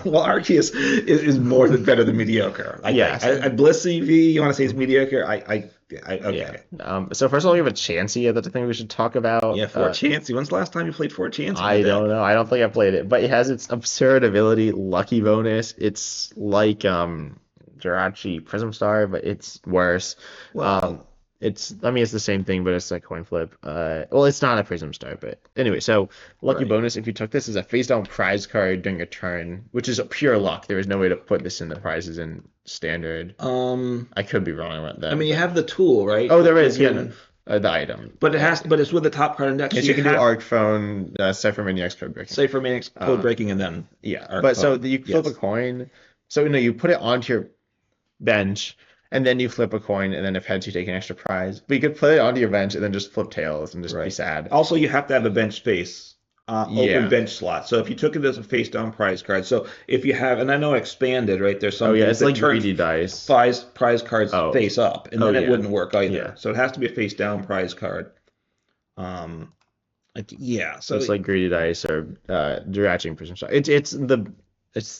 well, Arceus is more than better than mediocre. I Yeah. think. Blissey V, you want to say it's mediocre? Okay. Yeah. So first of all, we have a Chansey that I think we should talk about. Yeah, Fort Chansey. When's the last time you played Fort Chansey? I don't know. I don't think I played it, but it has its absurd ability, Lucky Bonus. It's like Jirachi Prism Star, but it's worse. Well, It's the same thing, but it's a coin flip. Well, it's not a Prism Star, but anyway. So Lucky right. Bonus, if you took this as a face down prize card during a turn, which is a pure luck. There is no way to put this in the prizes in standard. I could be wrong about that. I mean, you have the tool, right? Oh, there is. You Yeah, can- the item. But it's with the top card index. Yes, so you can do have Arc Phone, Cypher Maniacs code breaking. Safer Manix code breaking and then Yeah, Arc but so Phone. you flip a Yes. coin. So no, you put it onto your bench, and then you flip a coin, and then if heads, you take an extra prize. But you could put it onto your bench and then just flip tails and just be Right. sad. Also, you have to have a bench space, Yeah. open bench slot. So if you took it as a face down prize card, so if you have, and I know expanded, right? There's some Oh yeah, things it's that like turn greedy dice. prize cards Oh. face up, and Oh, then it yeah. wouldn't work either. Yeah. So it has to be a face down prize card. Yeah. So So it's like greedy dice or Jirachi Prism Star. It's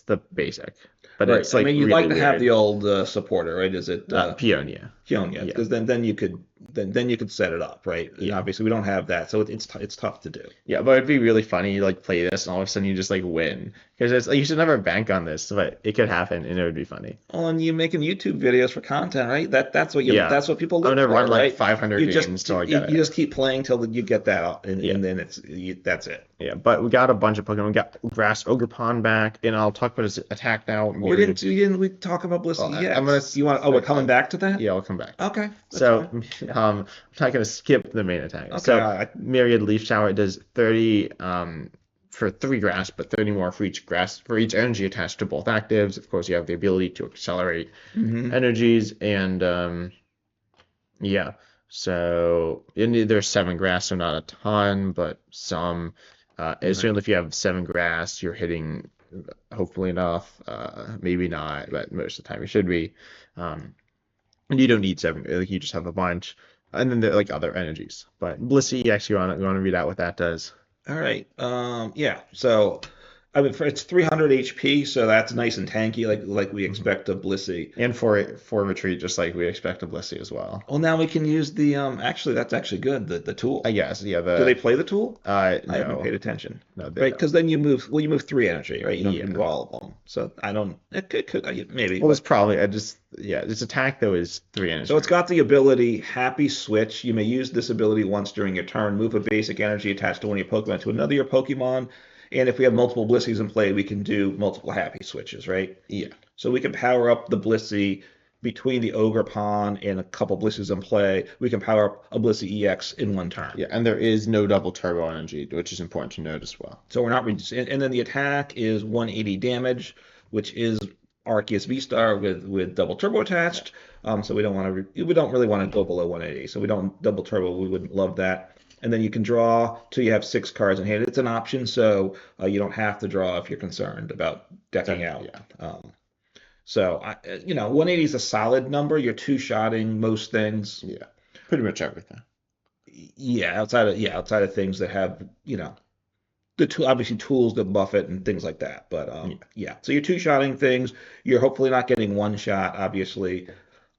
the basic, but right. it's like I mean, you'd really like to have weird. the old supporter, right? Is it Peonia. Pionia? Yeah. Because then you could set it up, right? And Yeah. obviously, we don't have that, so it's tough to do. Yeah, but it'd be really funny you like play this and all of a sudden you just like win because it's like you should never bank on this, but it could happen and it would be funny. Well, and you making YouTube videos for content, right? That's what Yeah. that's what people I'm look gonna for, run like right? 500 You games till I you get it. just keep playing till you get that out, and, Yeah. and then that's it. Yeah, but we got a bunch of Pokemon. We got Grass Ogerpon back, and I'll talk about his attack now. We didn't talk about Blissey Well, yet. I'm gonna. We're coming back to that. Yeah, I'll come back. Okay. that's So, fine. I'm not gonna skip the main attack. Okay, So, Myriad Leaf Shower does 30 for 3 grass, but 30 more for each energy attached to both actives. Of course, you have the ability to accelerate Mhm. energies, and yeah. So there's 7 grass, so not a ton, but some. Certainly, if you have 7 grass, you're hitting hopefully enough. Maybe not, but most of the time you should be. And you don't need 7, like you just have a bunch. And then there are like other energies. But Blissey, actually, you want to read out what that does? All right. Yeah. So, I mean, it's 300 HP, so that's nice and tanky, like we expect of Blissey. And for retreat, just like we expect of Blissey as well. Well, now we can use the actually that's actually good, the tool. I guess, yeah. Do they play the tool? I haven't No. paid attention. No, they Right, don't. because then you move 3 energy, right? You don't Yeah. move all of them. So I don't. It could maybe. Well, it's probably its attack though is 3 energy. So it's got the ability Happy Switch. You may use this ability once during your turn. Move a basic energy attached to one of your Pokemon to another of your Pokemon. And if we have multiple Blisseys in play, we can do multiple Happy Switches, right? Yeah. So we can power up the Blissey between the Ogerpon and a couple Blisseys in play. We can power up a Blissey EX in one turn. Yeah, and there is no double turbo energy, which is important to note as well. So we're not reducing. And then the attack is 180 damage, which is Arceus VStar with double turbo attached. So we don't really want to go below 180. So we don't double turbo. We wouldn't love that. And then you can draw till you have 6 cards in hand. It's an option, so you don't have to draw if you're concerned about decking out. Yeah. So 180 is a solid number. You're 2-shotting most things. Yeah. Pretty much everything. Yeah, outside of things that have obviously tools that buff it and things like that. But yeah. So you're 2-shotting things. You're hopefully not getting 1 shot, obviously,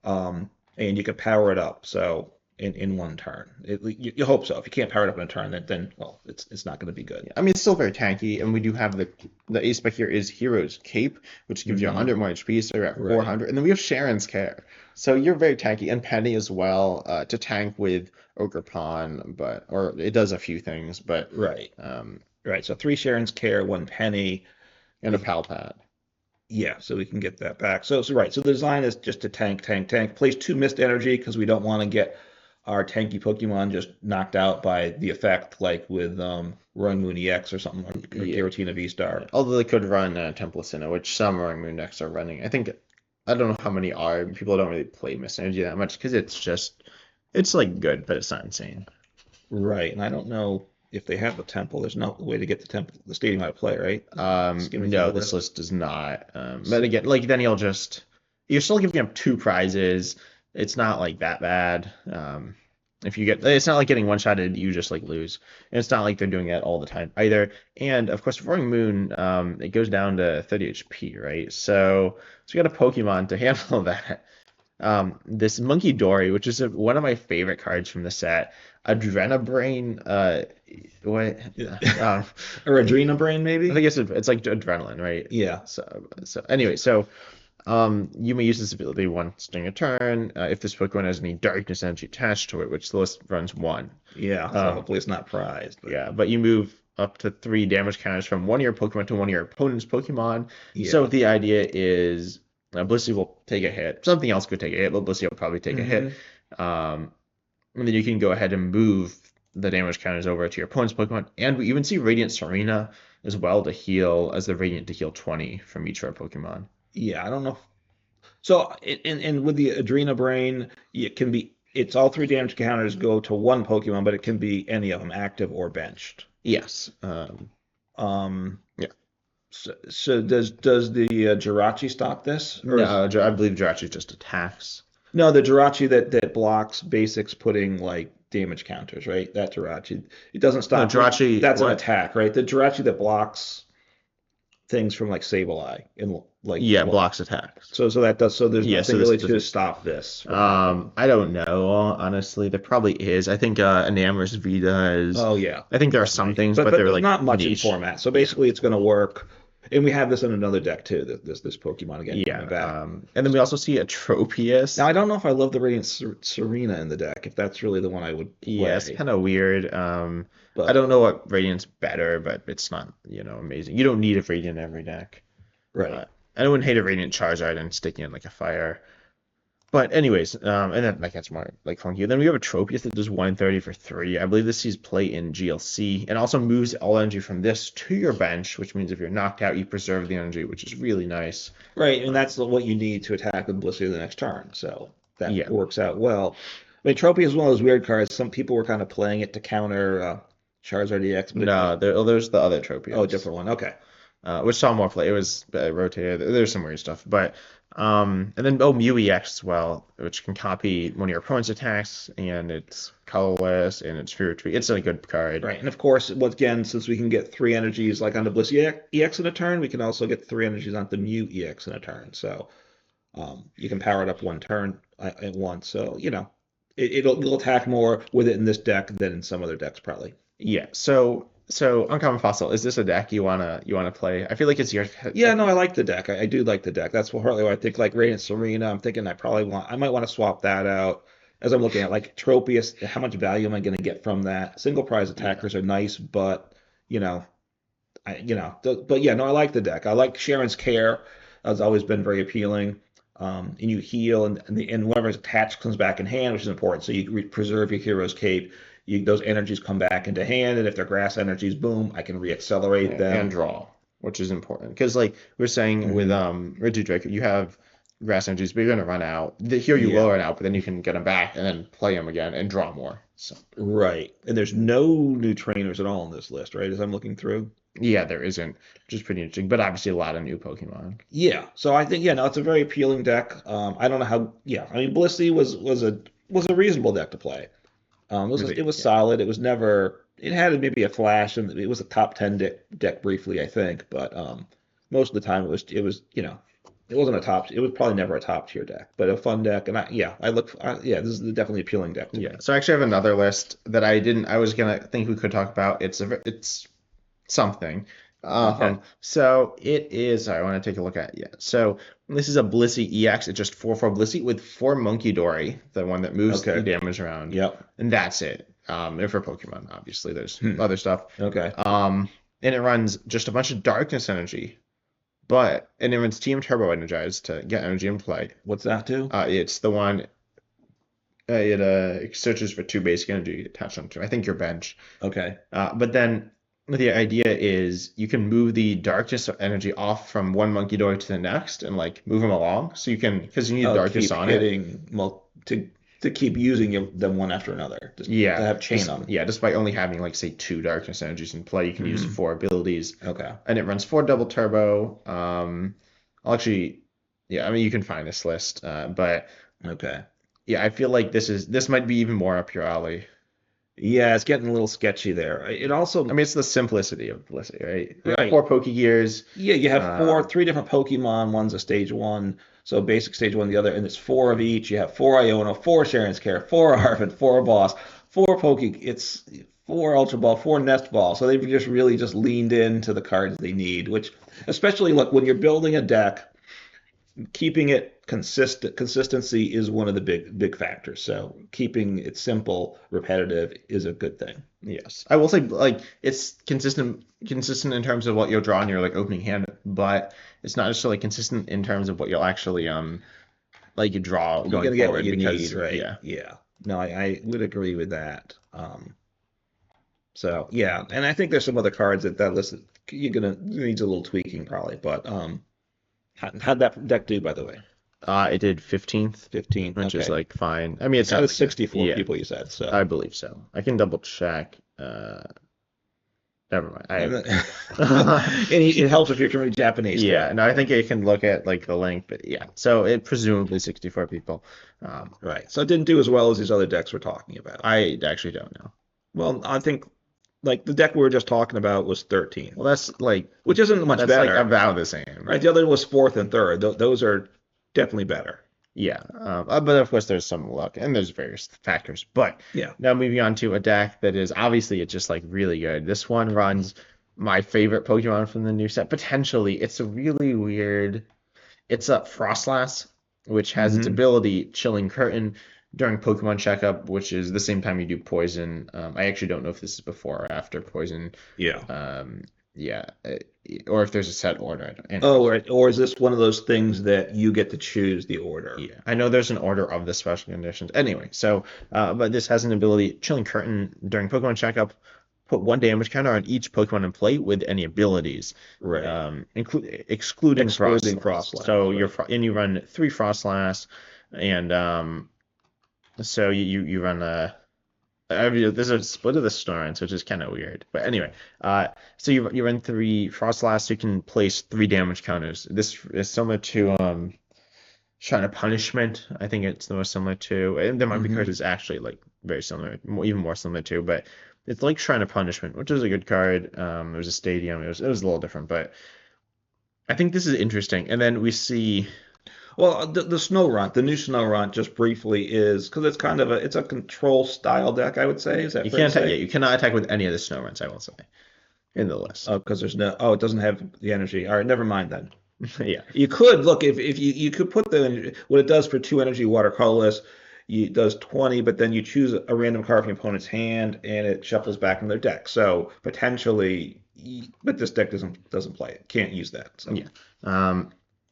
and you can power it up. So in one turn, you hope so. If you can't power it up in a turn, then well, it's not going to be good. Yeah, I mean, it's still very tanky, and we do have the ace spec here is Hero's Cape, which gives you 100 more HP, so you're at 400. And then we have Sharon's Care. So you're very tanky, and Penny as well to tank with Ogerpon, or it does a few things, but Right. Right. So 3 Sharon's Care, 1 Penny, and a Pal Pad. Yeah, so we can get that back. So right. So the design is just to tank. Place 2 Mist Energy because we don't want to get are tanky Pokemon just knocked out by the effect, like with Roaring Moon EX or something, or Yeah. Giratina VStar. Although they could run Templacina, which some Roaring Moon decks are running. I don't know how many are. People don't really play Mist Energy that much because it's like good, but it's not insane. Right, and I don't know if they have the temple. There's no way to get the stadium out of play, right? Skimming through No, the this list. list does not. But again, like then you're still giving up two prizes. It's not like that bad. If you get, it's not like getting one-shotted, you just like lose. And it's not like they're doing it all the time either. And of course, Roaring Moon, it goes down to 30 HP, right? So you got a Pokemon to handle that. This Monkey Dory, which is one of my favorite cards from the set. Adrenabrain, what? Um, Or Adrena Brain, I maybe? think it's like adrenaline, right? Yeah. So anyway, you may use this ability once during a turn if this Pokemon has any darkness energy attached to it, which the list runs one. Yeah, so Um, hopefully it's not prized. But yeah, but you move up to 3 damage counters from one of your Pokemon to one of your opponent's Pokemon. So yeah. the idea is Blissey will take a hit. Something else could take a hit, but Blissey will probably take a hit. Hmm. Um, and then you can go ahead and move the damage counters over to your opponent's Pokemon. And we even see Radiant Serena as well to heal, as the Radiant to heal 20 from each of our Pokemon. Yeah, I don't know. So, and with the Adrena Brain, it can be, it's all three damage counters go to one Pokemon, but it can be any of them, active or benched. Yes. Um, Yeah. so does the Jirachi stop this? Or No, I believe Jirachi just attacks. no, the Jirachi that blocks basics putting like damage counters, right? That Jirachi. It doesn't No, stop. Jirachi. That's an What? attack, right? The Jirachi that blocks things from like Sableye and like Yeah, blocks attacks. so that does so there's Yeah, nothing so really this to doesn't. stop this from happening. I don't know, honestly. There probably is. I think Enamorous V does. Oh yeah, I think there are some definitely. things, But but they're but like not much in niche. format. So basically it's gonna work. And we have this in another deck too, this Pokemon again Yeah. coming back. And then we also see a Tropius. Now I don't know if I love the Radiant Serena in the deck, if that's really the one I would Yeah, it's play. kind of weird. I But don't know what Radiant's better, but it's not, amazing. You don't need a Radiant in every deck. right. Uh, I wouldn't hate a Radiant Charizard and sticking it like a fire. But anyways, and then like that's more like funky. Then we have a Tropius that does 130 for 3. I believe this sees play in GLC and also moves all energy from this to your bench, which means if you're knocked out, you preserve the energy, which is really nice. Right, and that's what you need to attack with Blissey the next turn. So that Yeah. works out well. I mean, Trophy is one of those weird cards. Some people were kind of playing it to counter Charizard EX, but No, there's the other oh, a Tropius, different one. Okay. which saw more play. It was rotated. There's some weird stuff, but and then Mew EX as well, which can copy one of your opponent's attacks, and it's colorless and it's Spirit Tree. It's a good card. Right, and of course, once again, since we can get three energies like on the Blissey EX in a turn, we can also get three energies on the Mew EX in a turn. So you can power it up one turn at once. So it'll attack more with it in this deck than in some other decks probably. Yeah. So Uncommon Fossil, is this a deck you wanna play? I feel like it's your. Yeah, no, I like the deck. I do like the deck. That's partly why I think like Radiant Serena. I'm thinking I might want to swap that out as I'm looking at like Tropius. How much value am I going to get from that? Single prize Yeah. attackers are nice, but you know, but yeah, no, I like the deck. I like Sharon's Care. Has always been very appealing. And you heal, and whatever's attached comes back in hand, which is important. So you preserve your hero's cape. Those energies come back into hand, and if they're grass energies, boom, I can reaccelerate And them. draw, which is important because like we're saying with Hmm. Regidrago, you have grass energies, but you're gonna run out. Here you will Yeah. run out, but then you can get them back and then play them again and draw more. So Right. And there's no new trainers at all on this list, right? As I'm looking through. yeah, there isn't, which is pretty interesting, but obviously a lot of new Pokemon. Yeah. So I think, yeah, no, it's a very appealing deck. I don't know how, yeah. I mean, Blissey was a reasonable deck to play. It was Yeah. solid. It was never, it had maybe a flash, and it was a top 10 deck briefly, I think, but most of the time it wasn't a top, it was probably never a top tier deck, but a fun deck. And yeah, this is a definitely appealing deck to me. Yeah. So I actually have another list that I was gonna think we could talk about. It's something. Okay. So it is. I want to take a look at it. Yeah. So this is a Blissey EX. It's just 4/4 Blissey with 4 Monkey Dory, the one that moves the Okay. damage around, Yep. and that's it. And for Pokemon, obviously, there's Hmm. other stuff. Okay. And it runs just a bunch of Darkness energy, and it runs Team Turbo Energized to get energy in play. What's that do? It's the one. It searches for 2 basic energy, attach them to, I think, your bench. Okay. But then the idea is you can move the darkness energy off from one monkey door to the next and like move them along. So you can, because you need Oh, darkness keep on it. hitting to keep using them one after another. Just to Yeah, have chain them. yeah. Despite only having like say 2 darkness energies in play, you can use 4 abilities, Okay. and it runs 4 double turbo. I'll actually, yeah. I mean, you can find this list, but Okay. yeah, I feel like this might be even more up your alley. Yeah, it's getting a little sketchy there. It also, I mean, it's the simplicity of Blissey, right? You have right. 4 Pokegears. Yeah, you have Uh, three different Pokemon. One's a stage one, so basic stage one, the other, and it's four of each. You have four Iona, four Sharon's Care, four Arvin, four Boss, four it's four Ultra Ball, four Nest Ball. So they've just really just leaned into the cards they need, which especially look when you're building a deck, keeping it consistency is one of the big factors. So keeping it simple, repetitive is a good thing. yes, I will say like it's consistent in terms of what you'll draw in your like opening hand, but it's not necessarily consistent in terms of what you'll actually like you draw You're going gonna get what forward you because need, right? yeah. Yeah. No, I would agree with that. So yeah, and I think there's some other cards that list needs a little tweaking probably, but how'd that deck do by the way? It did 15th, 15. which is Okay. like fine. I mean, it's Out not of like 64 yeah, people you said, so I believe so. I can double check. Never mind. and, it helps if you can read Japanese too. Yeah, no, I think I can look at like the link, but yeah. So it presumably 64 people. Right. So it didn't do as well as these other decks we're talking about. I actually don't know. Well, I think like the deck we were just talking about was 13, Well, that's like which isn't much that's better. like about the same, Right. The other was fourth and third. Those are definitely better. Yeah, but of course there's some luck and there's various factors. But Yeah. now moving on to a deck that is obviously it's just like really good. This one runs my favorite Pokemon from the new set. Potentially, it's a really weird. It's a Froslass, which has its Hmm. ability Chilling Curtain during Pokemon Checkup, which is the same time you do Poison. I actually don't know if this is before or after Poison. Yeah. Yeah, or if there's a set order. Oh, right. Or is this one of those things that you get to choose the order? Yeah, I know there's an order of the special conditions. Anyway, so but this has an ability, Chilling Curtain during Pokemon Checkup. Put 1 damage counter on each Pokemon in play with any abilities, Right. excluding Excluding Froslass. Froslass, So right. and you run 3 Froslass, and so you run I mean, there's a split of the Snorlax, which is kind of weird. But anyway, so you run 3 Froslass, you can place 3 damage counters. This is similar to Shrine of Punishment. I think it's the most similar to, and there might be Hmm. cards that's actually like very similar, even more similar to, but it's like Shrine of Punishment, which is a good card. It was a stadium. It was a little different, but I think this is interesting. And then we see, Well, the Snorunt, the new Snorunt, just briefly is because it's kind of it's a control style deck, I would say. Is that you fair to can't attack, yeah, say? you cannot attack with any of the Snowruns, I will say, in the list. Oh, because there's no. Oh, it doesn't have the energy. All right, never mind then. Yeah. You could look if you could put what it does for 2 energy water colorless. It does 20, but then you choose a random card from your opponent's hand, and it shuffles back in their deck. So potentially, but this deck doesn't play it. Can't use that. So Yeah.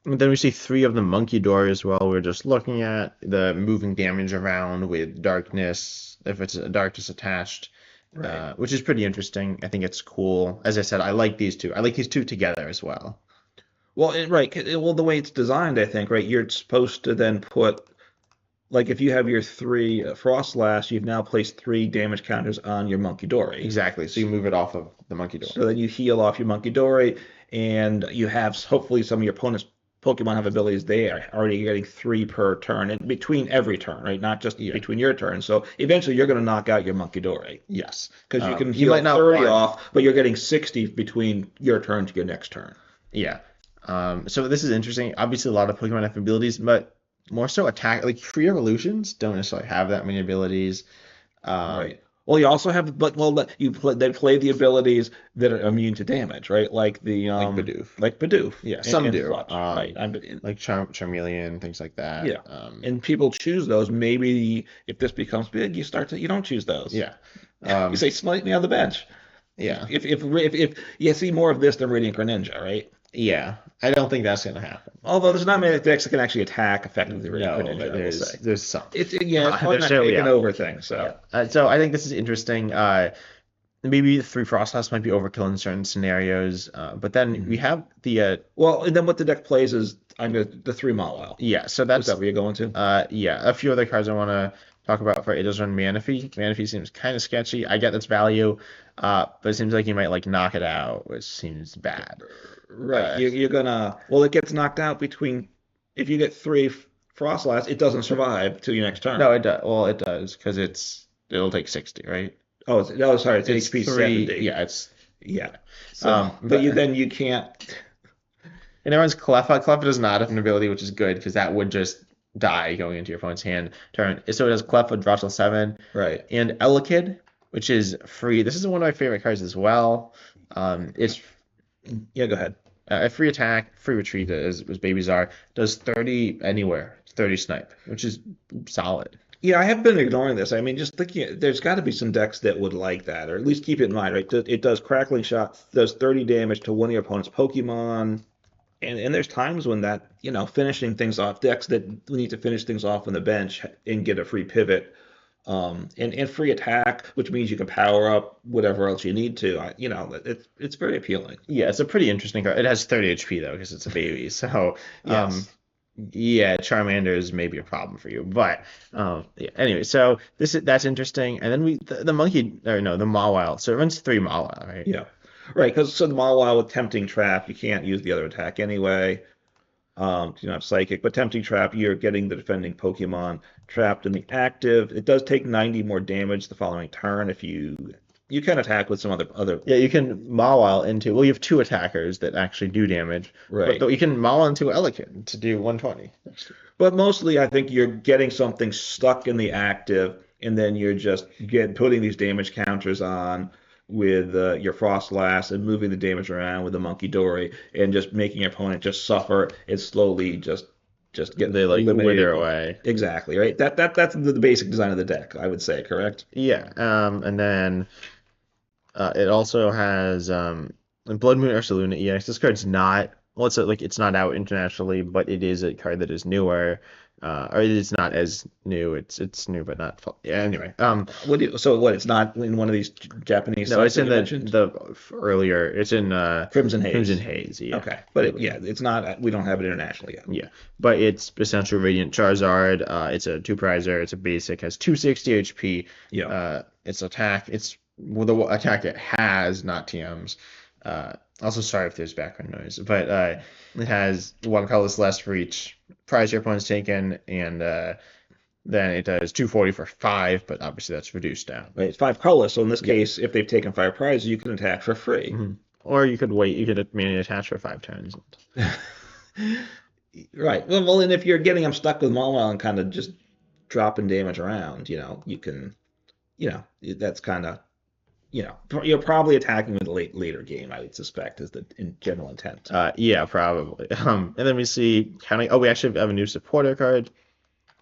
And then we see 3 of the Monkey Door as well. We're just looking at the moving damage around with darkness, if it's a darkness attached, right. which is pretty interesting. I think it's cool. As I said, I like these two. I like these two together as well. Well, right. Well, the way it's designed, I think, right, you're supposed to then put, like, if you have your 3 Froslass, you've now placed 3 damage counters on your Monkey Dory. Exactly. So you move it off of the Monkey Door. So then you heal off your Monkey Dory, and you have hopefully some of your opponent's Pokemon have abilities. They are already getting 3 per turn, and between every turn, right? Not just Yeah. between your turns. So eventually you're going to knock out your Monkey Dory Yes. because you can You heal might not 30 want. off, but you're getting 60 between your turn to your next turn. Yeah. So this is interesting. Obviously, a lot of Pokemon have abilities, but more so attack. Like free evolutions don't necessarily have that many abilities. Right. Well, you also have, but well, they play the abilities that are immune to damage, right? Like the Like Bidoof. like Bidoof. Yeah, some and do. Sludge, right? Like Charmeleon, things like that. Yeah. And people choose those. Maybe if this becomes big, you don't choose those. Yeah. You say, smite me on the bench. Yeah. If you see more of this than Radiant Greninja, right? Yeah, I don't think that's gonna happen. Although there's not many decks that can actually attack effectively for No, Greninja, but I will say. there's some. It's yeah, it's probably There's not certainly taking yeah. over things. Yeah. So So I think this is interesting. Maybe three Froslass might be overkill in certain scenarios, but then we mhm. have the Well, and then what the deck plays is the three Mawile. yeah. So Was that that's where you're going to? yeah. A few other cards I want to talk about for it does run Manaphy. Manaphy seems kind of sketchy. I get its value, but it seems like you might like knock it out, which seems bad. Right. Uh, You're gonna. Well, it gets knocked out between. If you get three Froslass, it doesn't survive till your next turn. no, it does. Well, it does because it'll take 60, right? Oh, no, sorry, it's It's HP three. 70. Yeah, it's Yeah. So, but but you can't. and everyone's Cleffa. Cleffa does not have an ability, which is good because that would just die going into your opponent's hand turn. So it has Cleffa, draw till 7, Right. and Elekid, which is free. This is one of my favorite cards as well. It's Yeah, go ahead. a free attack, free retreat, as babies are. Does 30 anywhere, 30 snipe, which is solid. Yeah, I have been ignoring this. I mean, just thinking, there's got to be some decks that would like that, or at least keep it in mind, right? It does crackling shot, does 30 damage to one of your opponent's Pokemon, and there's times when that, finishing things off decks that need to finish things off on the bench and get a free pivot, and free attack, which means you can power up whatever else you need to. It's very appealing. Yeah, it's a pretty interesting card. It has 30 HP though, because it's a baby. So, Yes. yeah, Charmander is maybe a problem for you. But yeah. Anyway, so that's interesting. And then the monkey or no, the Mawile. So it runs three Mawile, right? Yeah. Right, because so the Mawile with Tempting Trap, you can't use the other attack anyway. You have Psychic, but Tempting Trap, you're getting the defending Pokemon trapped in the active. It does take 90 more damage the following turn if you can attack with some other. Yeah, you can Mawile into. Well, you have two attackers that actually do damage, but Right. you can Mawile into Elekid to do 120. But mostly, I think you're getting something stuck in the active, and then you're just putting these damage counters on with your Froslass and moving the damage around with the Monkey Dory, and just making your opponent just suffer and slowly just get They like eliminated. wither away. Exactly, right? That's the basic design of the deck, I would say, correct? Yeah. And then it also has Blood Moon Ursaluna EX. This card's not well, it's not out internationally, but it is a card that is newer. Or it's not as new. It's new, but not full. Yeah, anyway. So what? It's not in one of these Japanese No, sites it's in that you mentioned? the earlier. It's in Crimson Haze. Crimson Haze. Yeah. Okay, but it's not. We don't have it internationally yet. Yeah, but it's essentially Radiant Charizard. It's a two prizer. It's a basic. Has 260 HP. Yeah. Its attack. It's well, the attack it has, not TMs. Also, sorry if there's background noise, but it has one colorless less for each prize your opponent's taken, and then it does 240 for 5, but obviously that's reduced down. Right, it's 5 colors. So in this Yeah. case, if they've taken 5 prizes, you can attack for free. Hmm. Or you could wait. You could manually attach for 5 turns. Right. Well, and if you're getting them stuck with Mawile and kind of just dropping damage around, you can, that's kind of, you're probably attacking with a later game, I would suspect, is the general intent. Yeah, probably. And then we see counting. Oh, we actually have a new supporter card.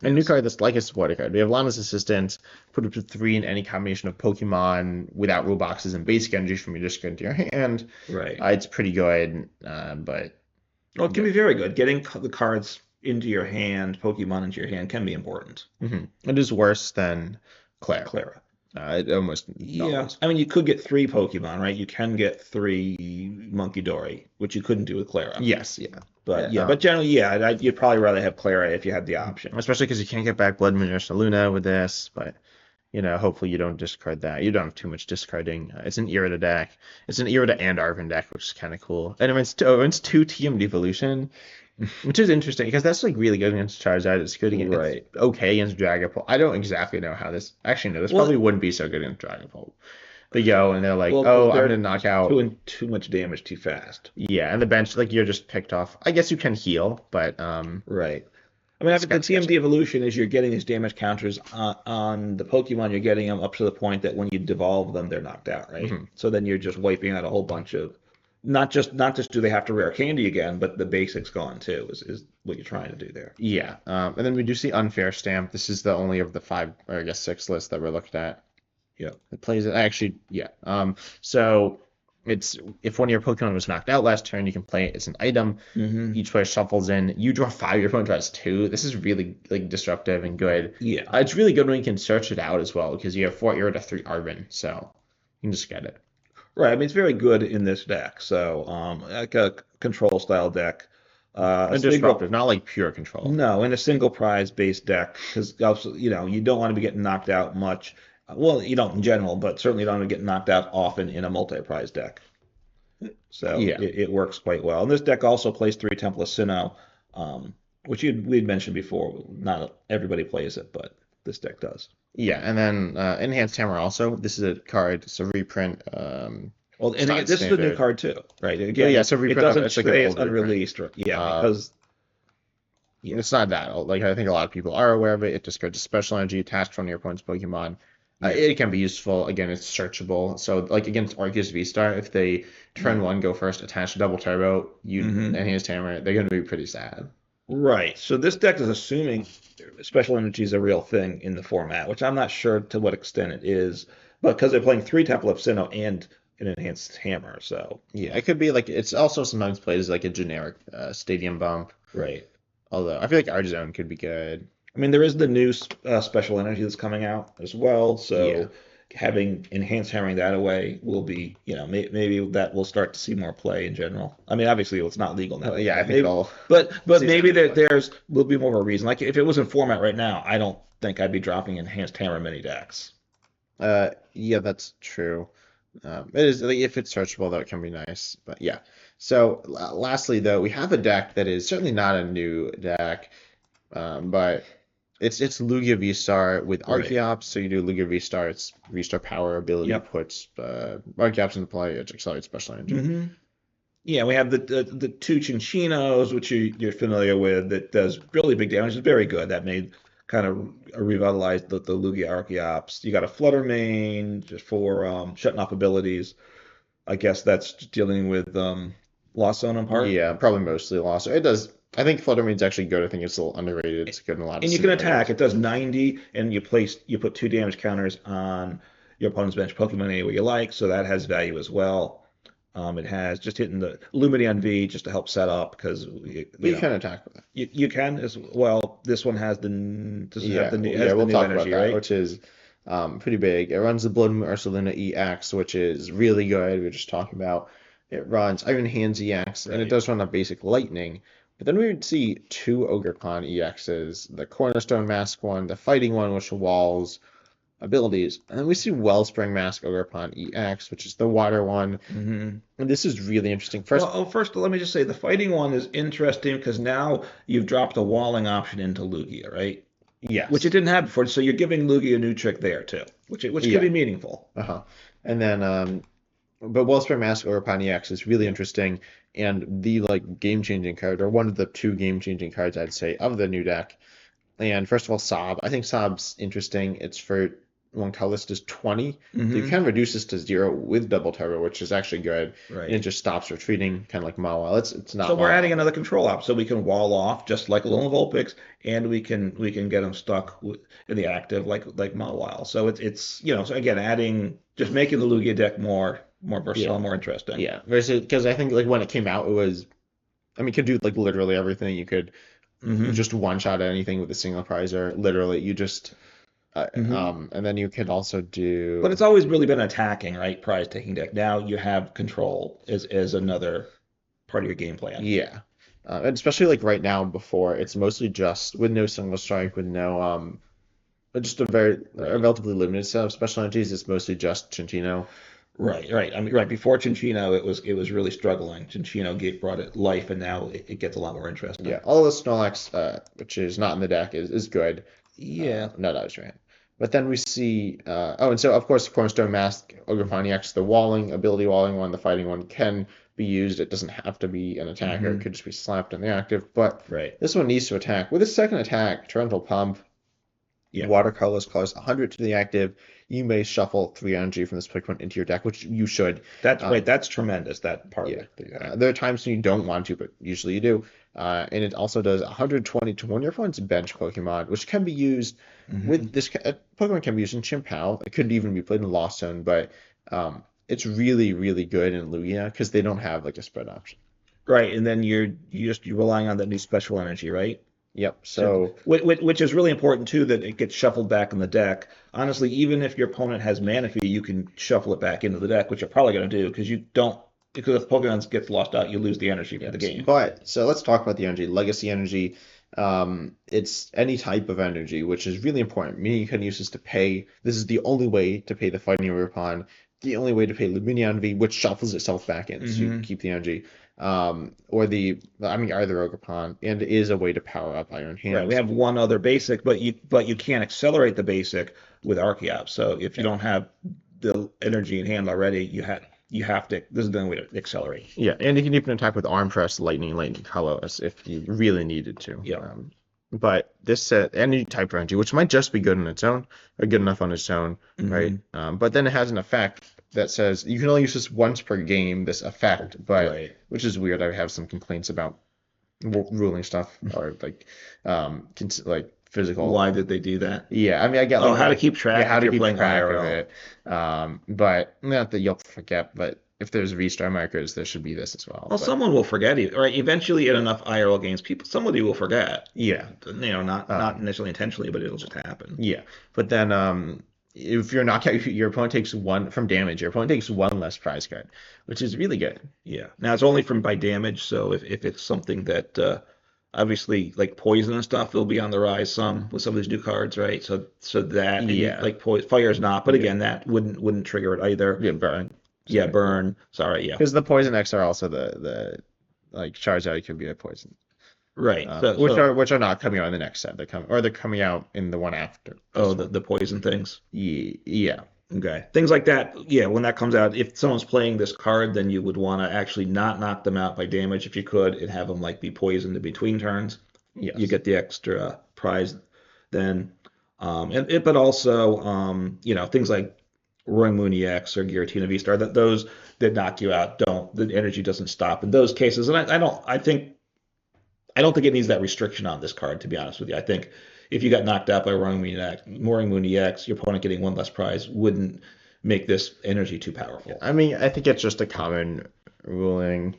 A new card that's like a supporter card. We have Lana's Assistant, put up to 3 in any combination of Pokemon without rule boxes and basic energy from your discard into your hand. Right. It's pretty good, but Well, it can be very good. Getting the cards into your hand, Pokemon into your hand, can be important. it is worse than Clara. Clara. It almost Yeah, always. I mean, you could get 3 Pokemon, right? You can get 3 Monkey Dory, which you couldn't do with Clara. Yes, yeah. But Yeah, but generally, you'd probably rather have Clara if you had the option. Especially because you can't get back Blood Moon or Saluna with this, but hopefully you don't discard that. You don't have too much discarding. It's an Irida deck. It's an Irida and Arven deck, which is kind of cool. And it runs 2 TM Devolution, which is interesting because that's like really good against Charizard. It's good against Right. it's okay against Dragapult. I don't exactly know how this actually no, this Well- probably wouldn't be so good against Dragapult. They go and they're like, Well, oh, I'm they're gonna knock out. Doing too much damage too fast. Yeah, and the bench like you're just picked off. I guess you can heal, but Right. I mean, the TMD evolution is you're getting these damage counters on the Pokemon. You're getting them up to the point that when you devolve them, they're knocked out, right? So then you're just wiping out a whole bunch of not just do they have to rare candy again, but the basics gone too is what you're trying to do there. yeah. And then we do see Unfair Stamp. This is the only of the 5 or I guess 6 lists that we're looking at. Yeah. It plays it actually, yeah. So It's if one of your Pokemon was knocked out last turn, you can play it as an item. Hmm. Each player shuffles in. You draw 5, your opponent draws 2. This is really like disruptive and good. Yeah. It's really good when you can search it out as well because you have 4 Air to 3 Arven, so you can just get it. Right. I mean, it's very good in this deck. So, like a control style deck, a And single, disruptive, not like pure control. no, in a single prize based deck, because also, you don't want to be getting knocked out much. Well, you don't in general, but certainly you don't want to get knocked out often in a multi-prize deck. So Yeah. it works quite well. And this deck also plays 3 Temple of Sinnoh, which we'd mentioned before. Not everybody plays it, but this deck does. Yeah, and then Enhanced Hammer also. This is a card. It's a reprint. Well, It's and not again, this is a new standard. card too, right? Oh, Again, yeah, it, so it reprint. doesn't It's like an say it's old reprint. unreleased, yeah, Uh, because yeah, it's not that old. Like I think a lot of people are aware of it. It discards a special energy attached from your opponent's Pokemon. yeah, It can be useful. Again, it's searchable. So like against Arceus VStar, if they turn yeah. 1 go first, attach double turbo, you Hmm. Enhanced Hammer, they're going to be pretty sad. Right. So this deck is assuming special energy is a real thing in the format, which I'm not sure to what extent it is, but because they're playing 3 Temple of Sinnoh and an Enhanced Hammer, so Yeah, it could be like it's also sometimes played as like a generic stadium bump. right. Although I feel like Art Zone could be good. I mean, there is the new special energy that's coming out as well, Yeah. so having enhanced hammering that away will be, maybe that will start to see more play in general. I mean, obviously it's not legal now, Yeah, I but think maybe, they'll but see maybe that there, play. there's will be more of a reason. Like if it was in format right now, I don't think I'd be dropping enhanced hammer mini decks. Yeah, that's true. It is like, if it's searchable, though, it can be nice. But yeah. So lastly, though, we have a deck that is certainly not a new deck, but it's Lugia V-Star with Right. Archeops. So you do Lugia V-Star, its V-Star power ability Yep. puts Archeops into play, it accelerates special energy. Hmm. Yeah, we have the two Chinchinos, which you're familiar with, that does really big damage. It's very good. That made kind of revitalized the Lugia Archeops. You got a Flutter Mane just for shutting off abilities. I guess that's dealing with Lost Zone in part. Yeah, probably mostly lost. It does. I think Flutter Mane's actually good. I think it's a little underrated. It's good in a lot of And you can attack. scenarios. It does 90, and you put 2 damage counters on your opponent's bench Pokemon any way you like, so that has value as well. It has just hitting the Lumity on V just to help set up because But you can attack with it. you can as well. This one has Yeah, the new yeah, we'll talk about energy, that, right? which is pretty big. It runs the Blood Moon Ursaluna EX, which is really good. We were just talking about. It runs Iron Hands EX, and it Right. does run a basic Lightning. But then we would see 2 Ogerpon EXs, the Cornerstone Mask one, the Fighting one, which walls abilities. And then we see Wellspring Mask Ogerpon EX, which is the water one. Hmm. And this is really interesting. Well, First, first let me just say the fighting one is interesting because now you've dropped a walling option into Lugia, right? Which it yes. didn't have before, so you're giving Lugia a new trick there too, which could Yeah. be meaningful. Uh-huh. And then but Wellspring Mask or Pontiacs is really interesting, and the like game-changing card, or one of the 2 game-changing cards I'd say of the new deck. And first of all, Sob. I think Sob's interesting. It's for one colorless is 20. So you Hmm. can reduce this to 0 with double turbo, which is actually good. And it Right. just stops retreating, kind of like Mawile. It's So not we're adding Mawile. another control op, so we can wall off just like Lone Vulpix, and we can get them stuck in the active like Mawile. So it's so again adding just making the Lugia deck more Yeah. versatile, more interesting. Yeah. Versus because I think like when it came out, it was I mean, you could do like literally everything. You could Hmm. just one shot at anything with a single prizer. Literally, you just Hmm. and then you could also But do it's always really been attacking, right? Prize taking deck. Now you have control as another part of your game plan. yeah, and especially like right now before it's mostly just with no single strike, with no just a Right. relatively limited set of special entities. It's mostly just Chinchino. Right, right. I mean, right before Chinchino, it was really struggling. Chinchino brought it life, and now it gets a lot more interesting. Yeah, all the Snorlax, which is not in the deck, is good. Yeah, No, that was right. But then we see, oh, and so of course, Cornerstone Mask, Ogerpon EX, the walling, ability walling one, the fighting one can be used. It doesn't have to be an attacker. It hmm could just be slapped in the active. But right. this one needs to attack. With a second attack, Torrential Pump, Yeah, Watercolors cost 100 to the active. You may shuffle 3 energy from this Pokemon into your deck, which you should. Um, that's tremendous. That part of yeah. it. Yeah. There are times when you don't want to, but usually you do. And it also does 120 to one of your opponent's bench Pokemon, which can be used Hmm. with this Pokemon can be used in Chimpao. It could even be played in Lost Zone, but it's really, really good in Lugia because they don't have like a spread option. Right, and then you're relying on that new special energy, right? Yep. So, So which is really important too, that it gets shuffled back in the deck. Honestly, even if your opponent has Mana Fee, you can shuffle it back into the deck, which you're probably going to do because you don't because if Pokemon gets lost out, you lose the energy for the yes, game. but so let's talk about the energy. Legacy energy. It's any type of energy, which is really important. Meaning you can use this to pay. This is the only way to pay the Fighting Ogerpon. The only way to pay Lumineon V, which shuffles itself back in, so you keep the energy. Or either Ogerpon, and it is a way to power up Iron Right, we Hands. have one other basic, but you can't accelerate the basic with Arceus. So if you don't have the energy in hand already, you have to. This is the only way to accelerate. Yeah, and you can even attack with Arm Press, Lightning Colorless if you really needed to. Yeah. But this set, any type of energy, which might just be good on its own, or good enough on its own, right? But then it has an effect that says you can only use this once per game, this effect, but Right. which is weird. I have some complaints about ruling stuff or like physical. Why did they do that? Yeah, I mean, I get Oh, like how to keep track yeah, how if to you're keep playing track of IRL. it. But not that you'll forget, but if there's VStar markers, there should be this as well. Well, But someone will forget it, right? Eventually, in enough IRL games, somebody will forget. yeah, Not initially intentionally, but it'll just happen. yeah. But then if you're not your opponent takes one from damage, your opponent takes one less prize card, which is really good. Yeah. Now it's only from by damage, so if it's something that obviously like poison and stuff, it'll be on the rise some with some of these new cards, right? So that and Yeah. like fire's not, but again, that wouldn't trigger it either. Yeah, burn. Yeah, burn. Sorry, yeah. Because the poison X are also the like Charizard could be a poison. Right. Which are not coming out in the next set. They're coming out in the one after. The poison things. Yeah. Okay. Things like that. Yeah, when that comes out, if someone's playing this card, then you would want to actually not knock them out by damage if you could, and have them like be poisoned in between turns. Yes. You get the extra prize then. But also things like Roaring Moon EX or Giratina VStar, that those that knock you out the energy doesn't stop in those cases. And I don't think it needs that restriction on this card, to be honest with you. I think if you got knocked out by Roaring Moon EX, your opponent getting one less prize wouldn't make this energy too powerful. I mean, I think it's just a common ruling.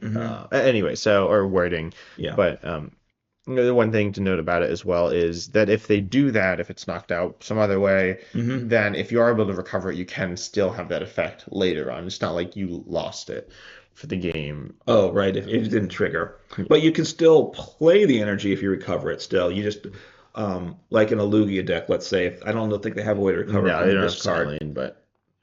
Anyway, or wording. Yeah. But the one thing to note about it as well is that if they do that, if it's knocked out some other way, then if you are able to recover it, you can still have that effect later on. It's not like you lost it for the game. Oh, right. If it didn't trigger. But you can still play the energy if you recover it still. You just, like in a Lugia deck, let's say, I don't think they have a way to recover No, from they don't this have card. Silene,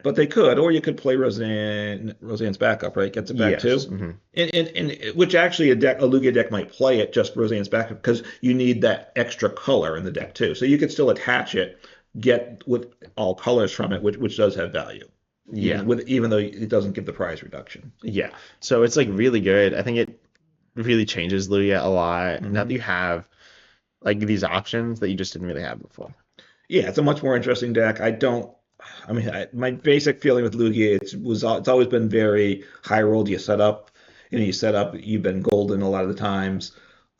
But they could, or you could play Roseanne's backup, right? Gets it back too. And which actually a Lugia deck might play it just Roseanne's backup because you need that extra color in the deck too. So you could still attach it, get with all colors from it, which does have value. Yeah. Even though it doesn't give the prize reduction. Yeah. So it's like really good. I think it really changes Lugia a lot. Now that you have like these options that you just didn't really have before. Yeah, it's a much more interesting deck. My basic feeling with Lugia, it's always been very high rolled. You set up, you've been golden a lot of the times.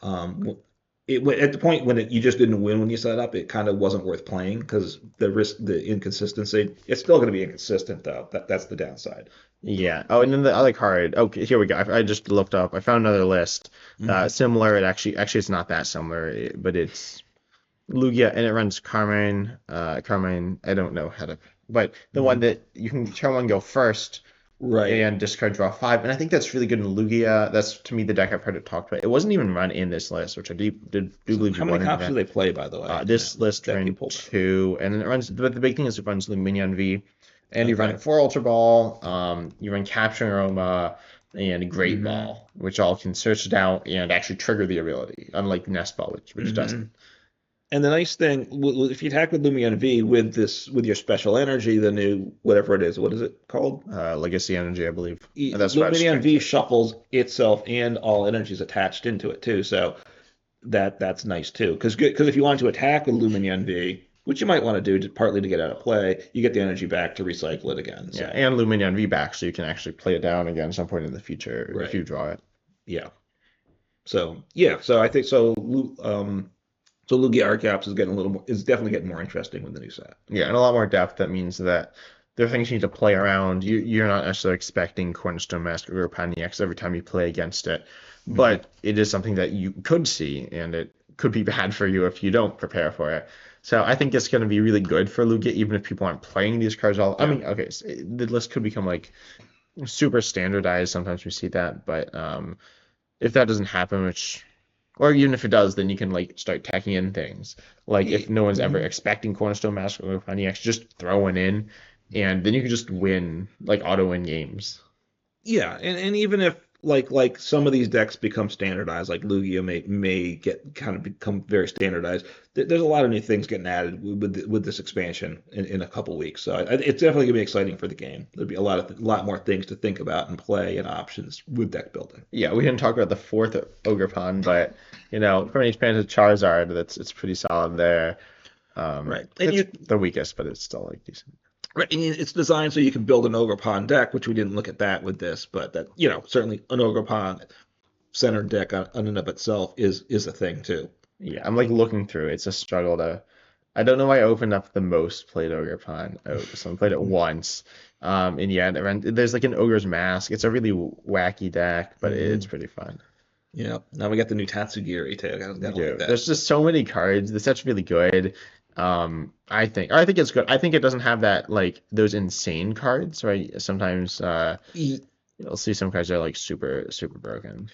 At the point when you just didn't win when you set up, it kind of wasn't worth playing because the inconsistency. It's still going to be inconsistent though. That's the downside. Yeah. Oh, and then the other card. Okay, here we go. I just looked up. I found another list. Similar. It actually it's not that similar, but it's Lugia and it runs Carmine. Carmine. I don't know how to. But the one that you can turn one go first, right, and discard draw 5, and I think that's really good in Lugia. That's to me the deck I've heard it talked about. It wasn't even run in this list, which I do believe. How many copies do they play, by the way? This list ran 2, and then it runs. But the big thing is it runs Lumineon V, and you run it for Ultra Ball. You run Capturing Aroma and Great Ball, which all can search it out and actually trigger the ability, unlike Nest Ball, which doesn't. And the nice thing, if you attack with Lumineon V with your special energy, the new whatever it is, what is it called? Legacy Energy, I believe. That's Lumineon V shuffles itself and all energies attached into it too, so that's nice too. Because if you wanted to attack with Lumineon V, which you might want to do partly to get out of play, you get the energy back to recycle it again. So. Yeah, and Lumineon V back, so you can actually play it down again at some point in the future if you draw it. Yeah. So I think so. So Lugia Arceus is definitely getting more interesting with the new set. Yeah, and a lot more depth. That means that there are things you need to play around. You're not necessarily expecting Cornerstone Mask or Ogerpon EX every time you play against it, Mhm. but it is something that you could see, and it could be bad for you if you don't prepare for it. So I think it's going to be really good for Lugia, even if people aren't playing these cards all. I Yeah. mean, okay, so the list could become like super standardized. Sometimes we see that, but if that doesn't happen, which or even if it does, then you can like start tacking in things. Like if no one's ever Mhm. expecting Cornerstone Mask or Pontiacs, just throw one in, and then you can just win, like auto win games. Yeah, and even if like some of these decks become standardized, like Lugia may get kind of become very standardized. There's a lot of new things getting added with this expansion in a couple weeks. So it's definitely gonna be exciting for the game. There'll be a lot more things to think about and play and options with deck building. Yeah, we didn't talk about the fourth Ogerpon, but from an expansion to Charizard, it's pretty solid there. Right, and It's you the weakest, but it's still like decent. right, and it's designed so you can build an Ogerpon deck, which we didn't look at that with this, but that certainly an Ogerpon center deck on and of itself is a thing too. Yeah, I'm like looking through. It's a struggle to. I don't know why I opened up the most played Ogerpon. Oh, so I played it once. And yeah, there's like an Ogre's Mask. It's a really wacky deck, but it's Hmm. pretty fun. Yeah. Now we got the new Tatsugiri too. We Gotta like do. that. There's just so many cards. The set's really good. I think it's good. I think it doesn't have that like those insane cards, right? Sometimes Y- you'll see some cards that are like super super broken.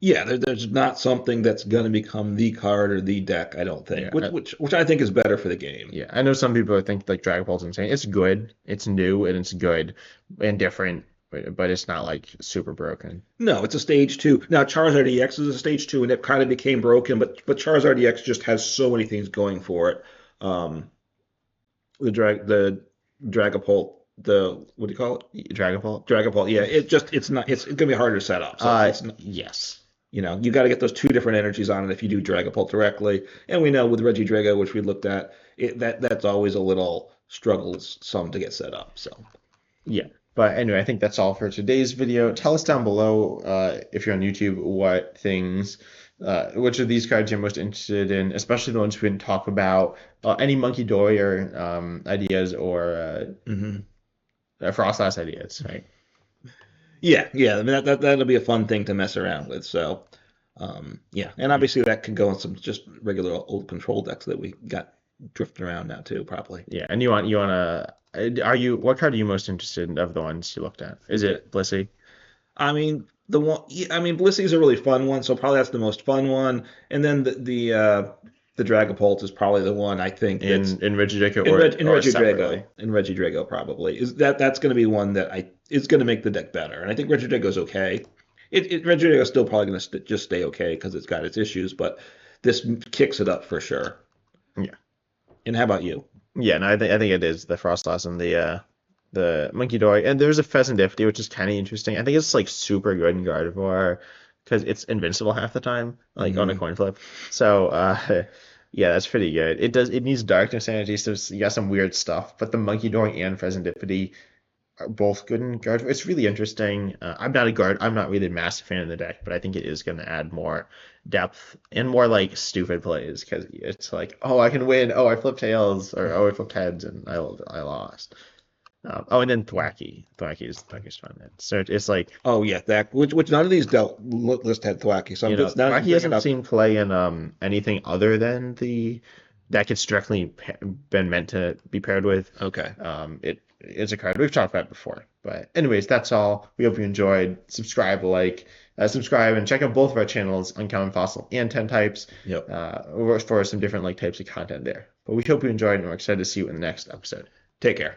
Yeah, there's not something that's gonna become the card or the deck, I don't think. Yeah, Which I think is better for the game. yeah. I know some people think like Dragapult's insane. It's good. It's new and it's good and different, but it's not like super broken. No, it's a stage two. Now Charizard EX is a stage two, and it kind of became broken, but Charizard EX just has so many things going for it. Um, the Dragapult, the what do you call it? Dragapult. Dragapult. Yeah, it's gonna be harder to set up. So it's not, Yes. you got to get those two different energies on it if you do Dragapult directly. And we know with Regidrago, which we looked at, that's always a little struggles some to get set up. So Yeah. But anyway, I think that's all for today's video. Tell us down below if you're on YouTube which of these cards you're most interested in, especially the ones we didn't talk about. Any Monkey Doy or ideas or hmm Froslass ideas, right? yeah. I mean that'll be a fun thing to mess around with. So yeah, and obviously that can go in some just regular old control decks that we got drifting around now too, probably. Yeah. And what card are you most interested in of the ones you looked at? Is it Blissey? I mean, the one, yeah, I mean, Blissey's a really fun one, so probably that's the most fun one. And then the Dragapult is probably the one I think that's In Regidrago In or separately? Regidrago probably is that's going to be one that I is going to make the deck better. And I think Regidrago's okay. Regidrago's still probably going to just stay okay because it's got its issues, but this kicks it up for sure. Yeah. And how about you? Yeah, no, I think it is the Froslass and the Monkey Dory, and there's a Pheasantipity, which is kind of interesting. I think it's like super good in Gardevoir because it's invincible half the time, like on a Hmm. coin flip. So yeah, that's pretty good. It needs Darkness Energy, so you got some weird stuff. But the Monkey Dory and Pheasantipity are both good in Gardevoir. It's really interesting. I'm not really a massive fan of the deck, but I think it is going to add more depth and more like stupid plays because it's like, oh, I can win. Oh, I flipped tails, or oh, I flipped heads, and I lost. And then Thwacky's fun. Man. So it's like Oh yeah, that which none of these dealt list had Thwacky, so none of them Thwacky bring it hasn't up. seen play in anything other than the that it's directly been meant to be paired with. Okay. It's a card we've talked about before. But anyways, that's all. We hope you enjoyed. Subscribe, and check out both of our channels, Uncommon Fossil and 10 Types, Yep. for some different like types of content there. But we hope you enjoyed, and we're excited to see you in the next episode. Take care.